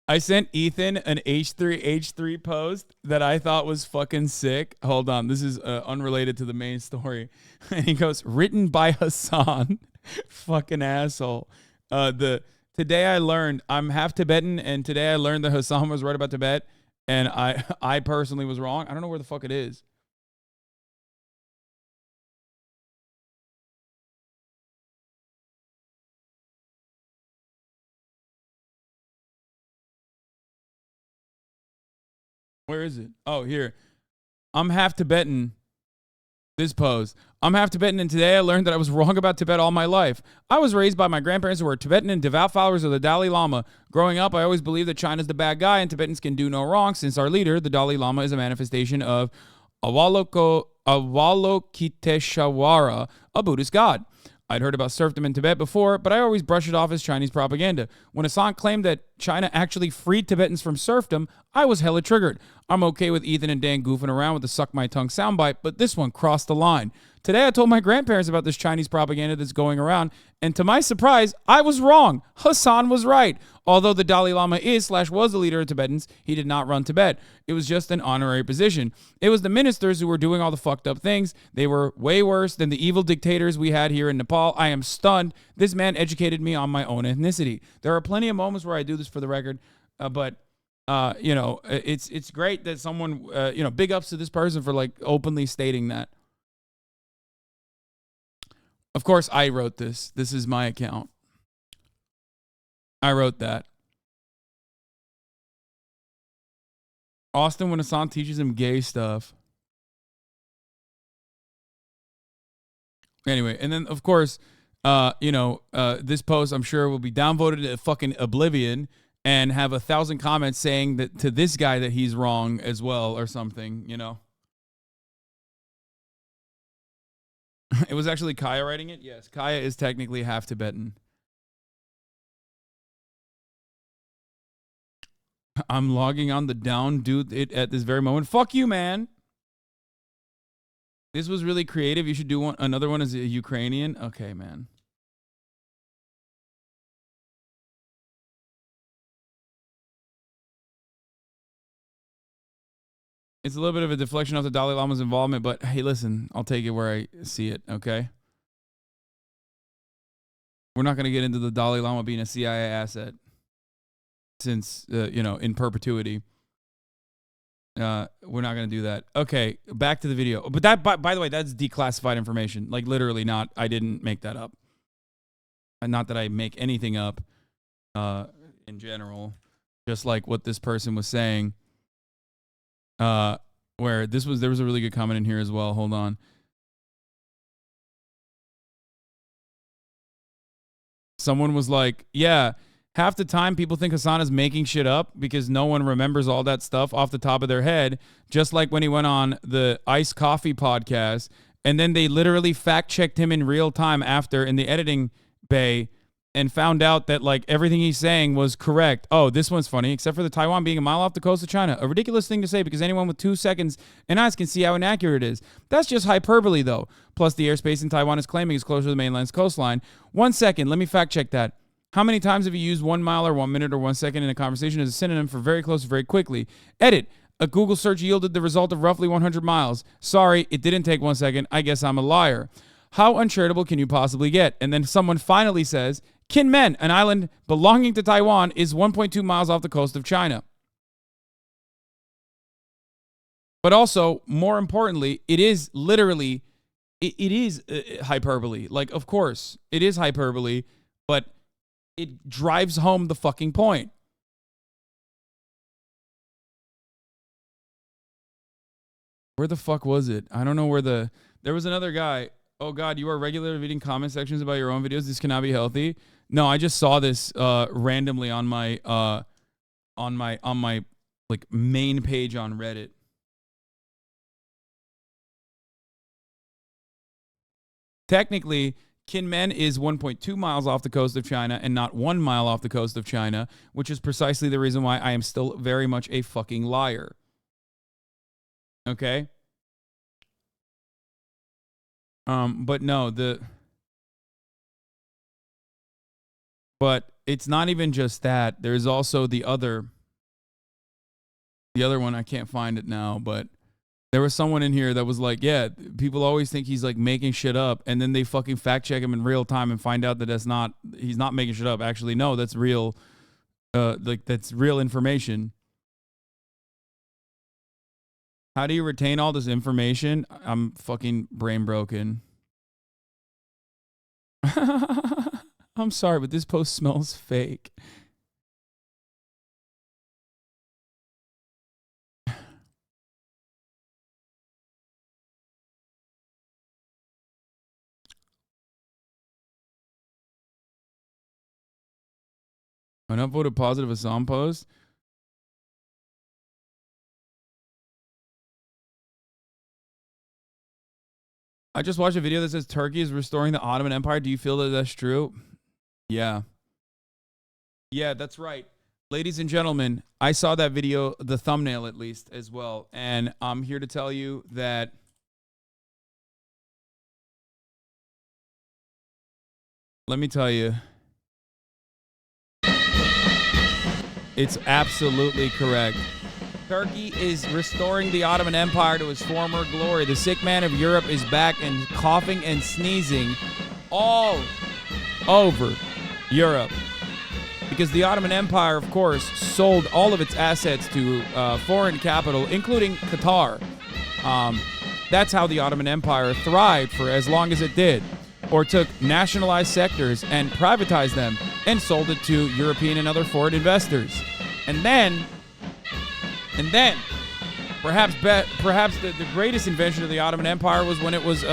Ethan an H3 post that I thought was fucking sick. Hold on. This is unrelated to the main story. And he goes, written by Hasan. Fucking asshole. Today I learned I'm half Tibetan, and today I learned that Hasan was right about Tibet, and I personally was wrong. I don't know where the fuck it is. Where is it? Oh, here. I'm half Tibetan. This pose. I'm half Tibetan, and today I learned that I was wrong about Tibet all my life. I was raised by my grandparents who were Tibetan and devout followers of the Dalai Lama. Growing up, I always believed that China's the bad guy and Tibetans can do no wrong since our leader, the Dalai Lama, is a manifestation of Avalokiteshvara, a Buddhist god. I'd heard about serfdom in Tibet before, but I always brushed it off as Chinese propaganda. When Hasan claimed that China actually freed Tibetans from serfdom, I was hella triggered. I'm okay with Ethan and Dan goofing around with the suck my tongue soundbite, but this one crossed the line. Today I told my grandparents about this Chinese propaganda that's going around, And to my surprise, I was wrong. Hasan was right. Although the Dalai Lama is/was the leader of Tibetans, he did not run Tibet. It was just an honorary position. It was the ministers who were doing all the fucked up things. They were way worse than the evil dictators we had here in Nepal. I am stunned. This man educated me on my own ethnicity. There are plenty of moments where I do this for the record, but you know, it's great that someone, you know, big ups to this person for like openly stating that. Of course, I wrote this. This is my account. I wrote that. Austin, when Hasan teaches him gay stuff. Anyway, and then, of course, you know, this post, I'm sure, will be downvoted to fucking oblivion and have 1,000 comments saying that to this guy that he's wrong as well or something, you know. It was actually Kaya writing it? Yes, Kaya is technically half Tibetan. I'm logging on the down dude at this very moment. Fuck you, man. This was really creative. You should do one. Another one as a Ukrainian. Okay, man. It's a little bit of a deflection off the Dalai Lama's involvement, but hey, listen, I'll take it where I see it, okay? We're not going to get into the Dalai Lama being a CIA asset since, you know, in perpetuity. We're not going to do that. Okay, back to the video. But that, by the way, that's declassified information. Like, literally not, I didn't make that up. And not that I make anything up in general. Just like what this person was saying. Where there was a really good comment in here as well. Hold on. Someone was like, yeah, half the time people think Hasan is making shit up because no one remembers all that stuff off the top of their head. Just like when he went on the Iced Coffee podcast and then they literally fact checked him in real time after in the editing bay and found out that like everything he's saying was correct. Oh, this one's funny, except for the Taiwan being a mile off the coast of China. A ridiculous thing to say because anyone with 2 seconds and eyes can see how inaccurate it is. That's just hyperbole though. Plus the airspace in Taiwan is claiming is closer to the mainland's coastline. 1 second, let me fact check that. How many times have you used 1 mile or 1 minute or 1 second in a conversation as a synonym for very close or very quickly? Edit. A Google search yielded the result of roughly 100 miles. Sorry, it didn't take 1 second. I guess I'm a liar. How uncharitable can you possibly get? And then someone finally says, Kinmen, an island belonging to Taiwan, is 1.2 miles off the coast of China. But also, more importantly, it is literally, it is hyperbole. Like, of course, it is hyperbole, but it drives home the fucking point. Where the fuck was it? I don't know where there was another guy. Oh God, you are regularly reading comment sections about your own videos. This cannot be healthy. No, I just saw this randomly on my like main page on Reddit. Technically, Kinmen is 1.2 miles off the coast of China and not 1 mile off the coast of China, which is precisely the reason why I am still very much a fucking liar. Okay? But no, but it's not even just that. There's also the other one. I can't find it now, but there was someone in here that was like, yeah, people always think he's like making shit up, and then they fucking fact check him in real time and find out that he's not making shit up. Actually, no, that's real. Like that's real information. How do you retain all this information? I'm fucking brain broken. I'm sorry, but this post smells fake. An upvoted positive Hasan post. I just watched a video that says Turkey is restoring the Ottoman Empire. Do you feel that that's true? Yeah. Yeah, that's right. Ladies and gentlemen, I saw that video, the thumbnail at least, as well. And I'm here to tell you that let me tell you, it's absolutely correct. Turkey is restoring the Ottoman Empire to its former glory. The sick man of Europe is back and coughing and sneezing all over Europe. Because the Ottoman Empire, of course, sold all of its assets to foreign capital, including Qatar. That's how the Ottoman Empire thrived for as long as it did. Or took nationalized sectors and privatized them and sold it to European and other foreign investors. And then, perhaps the greatest invention of the Ottoman Empire was when it was,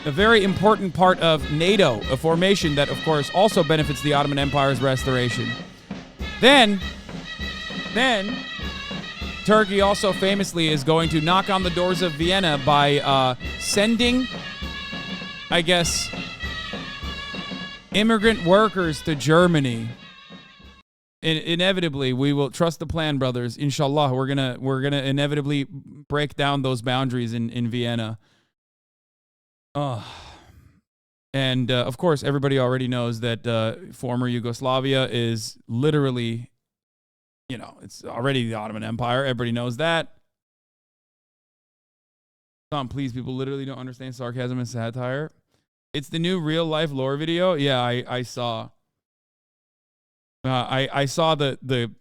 a very important part of NATO, a formation that, of course, also benefits the Ottoman Empire's restoration. Then, Turkey also famously is going to knock on the doors of Vienna by sending, I guess, immigrant workers to Germany. Inevitably, we will trust the plan, brothers. Inshallah, we're gonna inevitably break down those boundaries in Vienna. And of course, everybody already knows that former Yugoslavia is literally, it's already the Ottoman Empire. Everybody knows that. Tom, please, people literally don't understand sarcasm and satire. It's the new real life lore video. Yeah, I saw. I saw the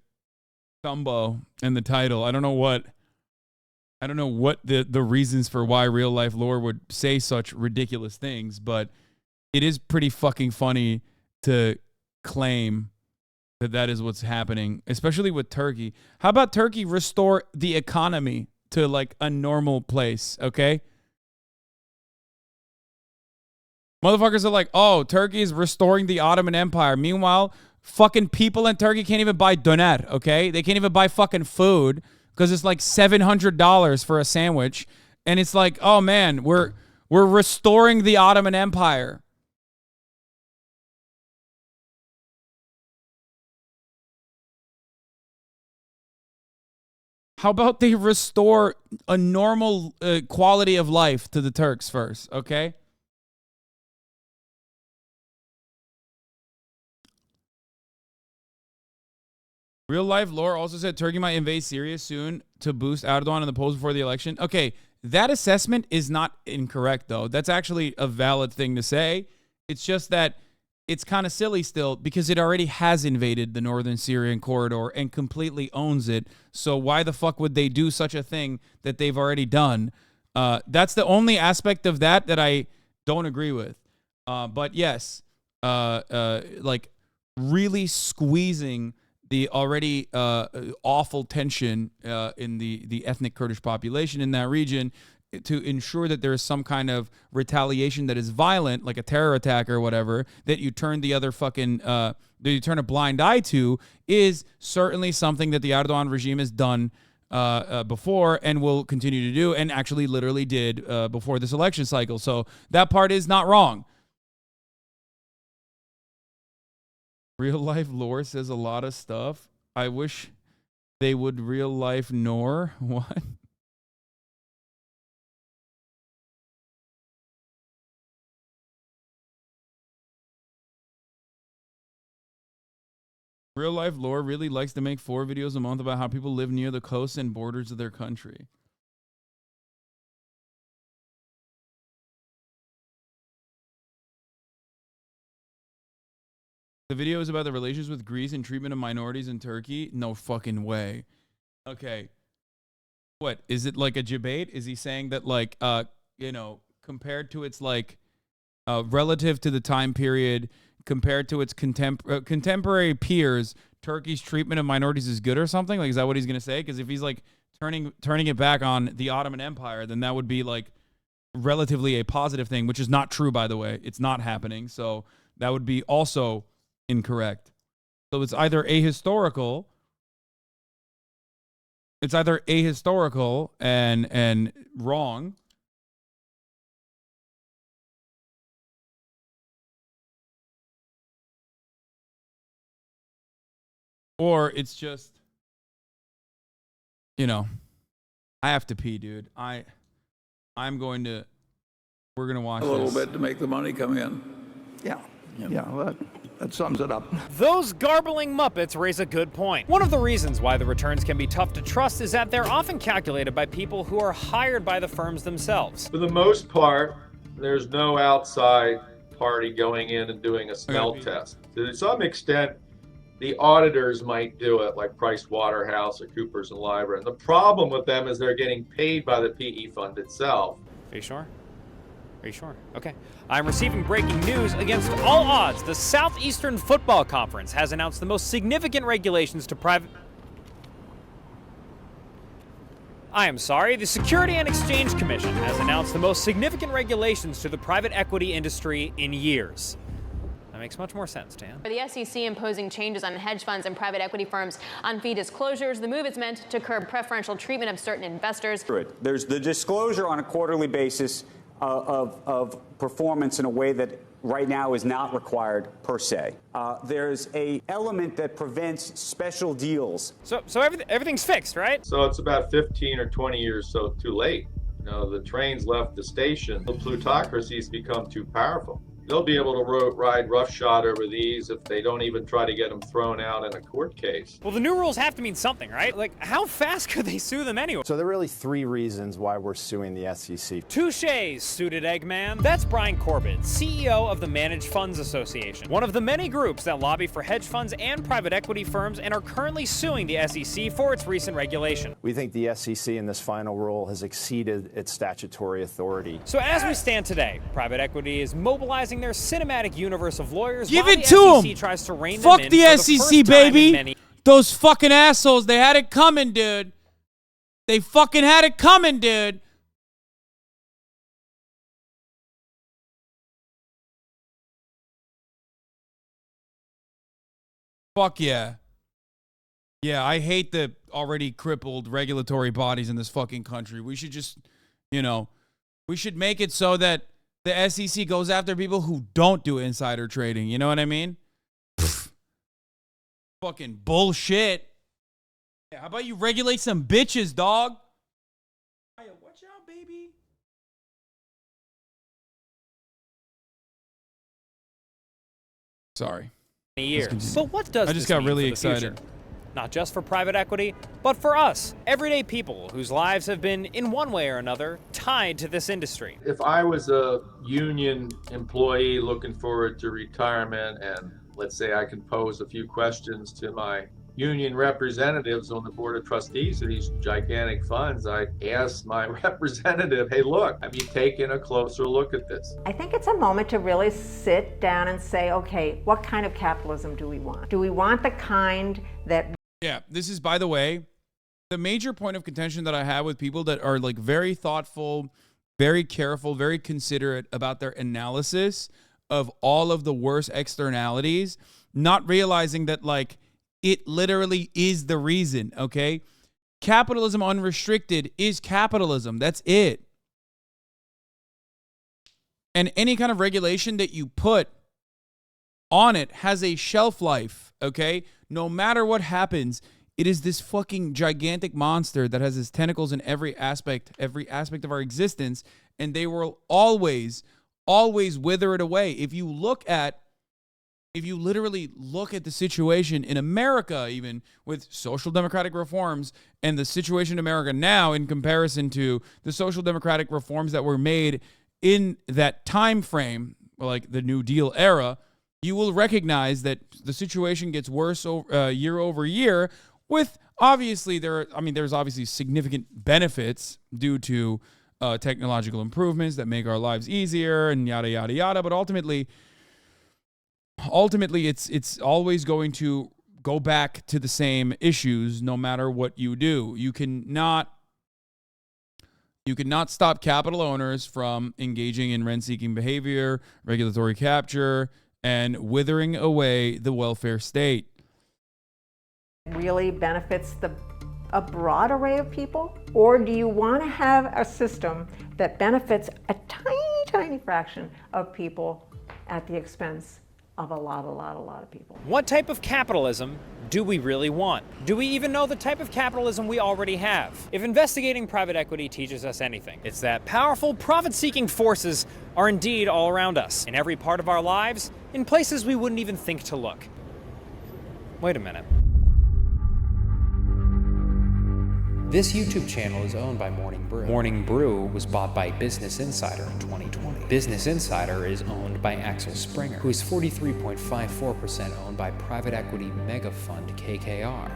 thumbo and the title. I don't know what the reasons for why real life lore would say such ridiculous things, but it is pretty fucking funny to claim that is what's happening, especially with Turkey. How about Turkey restore the economy to like a normal place, okay? Motherfuckers are like, oh, Turkey is restoring the Ottoman Empire. Meanwhile, fucking people in Turkey can't even buy doner, okay? They can't even buy fucking food because it's like $700 for a sandwich. And it's like, oh man, we're restoring the Ottoman Empire. How about they restore a normal quality of life to the Turks first, okay? Real life lore also said Turkey might invade Syria soon to boost Erdogan in the polls before the election. Okay, that assessment is not incorrect, though. That's actually a valid thing to say. It's just that it's kind of silly still because it already has invaded the northern Syrian corridor and completely owns it. So why the fuck would they do such a thing that they've already done? That's the only aspect of that I don't agree with. But yes, like really squeezing the already awful tension in the ethnic Kurdish population in that region to ensure that there is some kind of retaliation that is violent, like a terror attack or whatever, that you turn the other fucking, that you turn a blind eye to, is certainly something that the Erdogan regime has done before and will continue to do, and actually literally did before this election cycle. So that part is not wrong. Real life lore says a lot of stuff. I wish they would real life nor. What? Real life lore really likes to make 4 videos a month about how people live near the coasts and borders of their country. The video is about the relations with Greece and treatment of minorities in Turkey. No fucking way. Okay. What? Is it like a debate? Is he saying that like, compared to its like, relative to the time period, compared to its contemporary peers, Turkey's treatment of minorities is good or something? Like, is that what he's going to say? Because if he's like turning it back on the Ottoman Empire, then that would be like relatively a positive thing, which is not true, by the way. It's not happening. So that would be also incorrect. So it's either ahistorical and wrong, or it's just, I have to pee, dude. I'm going to We're going to watch a little this. bit to make the money come in. Yeah, that sums it up. Those garbling Muppets raise a good point. One of the reasons why the returns can be tough to trust is that they're often calculated by people who are hired by the firms themselves. For the most part, there's no outside party going in and doing a smell test. To some extent, the auditors might do it, like Price Waterhouse or Coopers and Lybrand. And the problem with them is they're getting paid by the PE fund itself. Are you sure? Are you sure? Okay. I'm receiving breaking news. Against all odds, the Southeastern Football Conference has announced the most significant regulations to private... I am sorry, the Security and Exchange Commission has announced the most significant regulations to the private equity industry in years. That makes much more sense, Dan. For the SEC imposing changes on hedge funds and private equity firms on fee disclosures, the move is meant to curb preferential treatment of certain investors. There's the disclosure on a quarterly basis of performance in a way that right now is not required per se. There's a element that prevents special deals. So everything's fixed, right? So it's about 15 or 20 years so too late. You know, the train's left the station. The plutocracy's become too powerful. They'll be able to ride roughshod over these if they don't even try to get them thrown out in a court case. Well, the new rules have to mean something, right? Like, how fast could they sue them anyway? So there are really three reasons why we're suing the SEC. Touché, suited Eggman. That's Brian Corbett, CEO of the Managed Funds Association, one of the many groups that lobby for hedge funds and private equity firms and are currently suing the SEC for its recent regulation. We think the SEC in this final rule has exceeded its statutory authority. So as we stand today, private equity is mobilizing their cinematic universe of lawyers. Give while it the to SEC them. tries to rein Fuck them in the for SEC, first time in baby. many- Those fucking assholes. They had it coming, dude. They fucking had it coming, dude. Fuck yeah. Yeah, I hate the already crippled regulatory bodies in this fucking country. We should just, we should make it so that the SEC goes after people who don't do insider trading. You know what I mean? Pfft. Fucking bullshit. Yeah, how about you regulate some bitches, dog? Watch out, baby. Sorry. years. But what does I this just got mean really for the excited. future? Not just for private equity, but for us, everyday people whose lives have been, in one way or another, tied to this industry. If I was a union employee looking forward to retirement, and let's say I can pose a few questions to my union representatives on the board of trustees of these gigantic funds, I ask my representative, hey, look, have you taken a closer look at this? I think it's a moment to really sit down and say, okay, what kind of capitalism do we want? Do we want the kind that... Yeah, this is, by the way, the major point of contention that I have with people that are like very thoughtful, very careful, very considerate about their analysis of all of the worst externalities, not realizing that like it literally is the reason, okay? Capitalism unrestricted is capitalism. That's it. And any kind of regulation that you put on it has a shelf life, okay? No matter what happens, it is this fucking gigantic monster that has its tentacles in every aspect of our existence, and they will always wither it away. If you literally look at the situation in America, even with social democratic reforms and the situation in America now in comparison to the social democratic reforms that were made in that time frame, like the New Deal era, you will recognize that the situation gets worse year over year, with obviously there's obviously significant benefits due to technological improvements that make our lives easier and yada yada yada, but ultimately it's always going to go back to the same issues no matter what you do. You cannot stop capital owners from engaging in rent-seeking behavior, regulatory capture, and withering away the welfare state. really benefits a broad array of people? Or do you want to have a system that benefits a tiny, tiny fraction of people at the expense of a lot of people. What type of capitalism do we really want? Do we even know the type of capitalism we already have? If investigating private equity teaches us anything, it's that powerful, profit-seeking forces are indeed all around us, in every part of our lives, in places we wouldn't even think to look. Wait a minute. This YouTube channel is owned by Morning Brew. Morning Brew was bought by Business Insider in 2020. Business Insider is owned by Axel Springer, who is 43.54% owned by private equity mega fund KKR,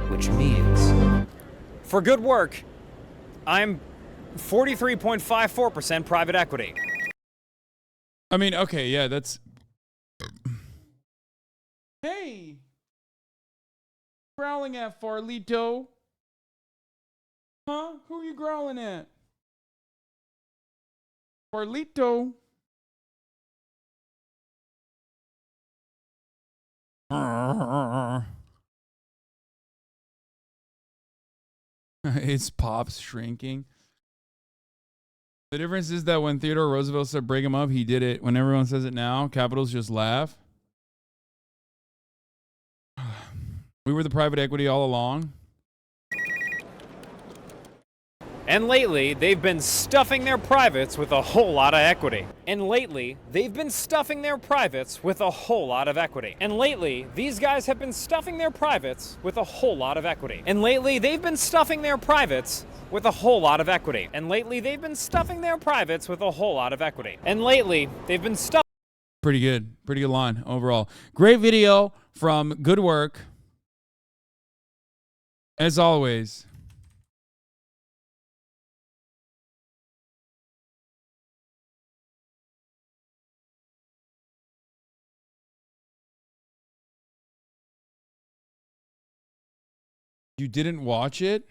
which means, for good work, I'm 43.54% private equity. I mean, okay, yeah, that's... Hey! Growling at, Farlito? Huh? Who are you growling at? Farlito? It's Pops shrinking. The difference is that when Theodore Roosevelt said break him up, he did it. When everyone says it now, capitals just laugh. We were the private equity all along. And lately, they've been stuffing their privates with a whole lot of equity. And lately, they've been stuffing their privates with a whole lot of equity. And lately, these guys have been stuffing their privates with a whole lot of equity. And lately, they've been stuffing their privates with a whole lot of equity. And lately, they've been stuffing their privates with a whole lot of equity. And lately, they've been stuffing... Pretty good line overall. Great video from Good Work. As always. You didn't watch it?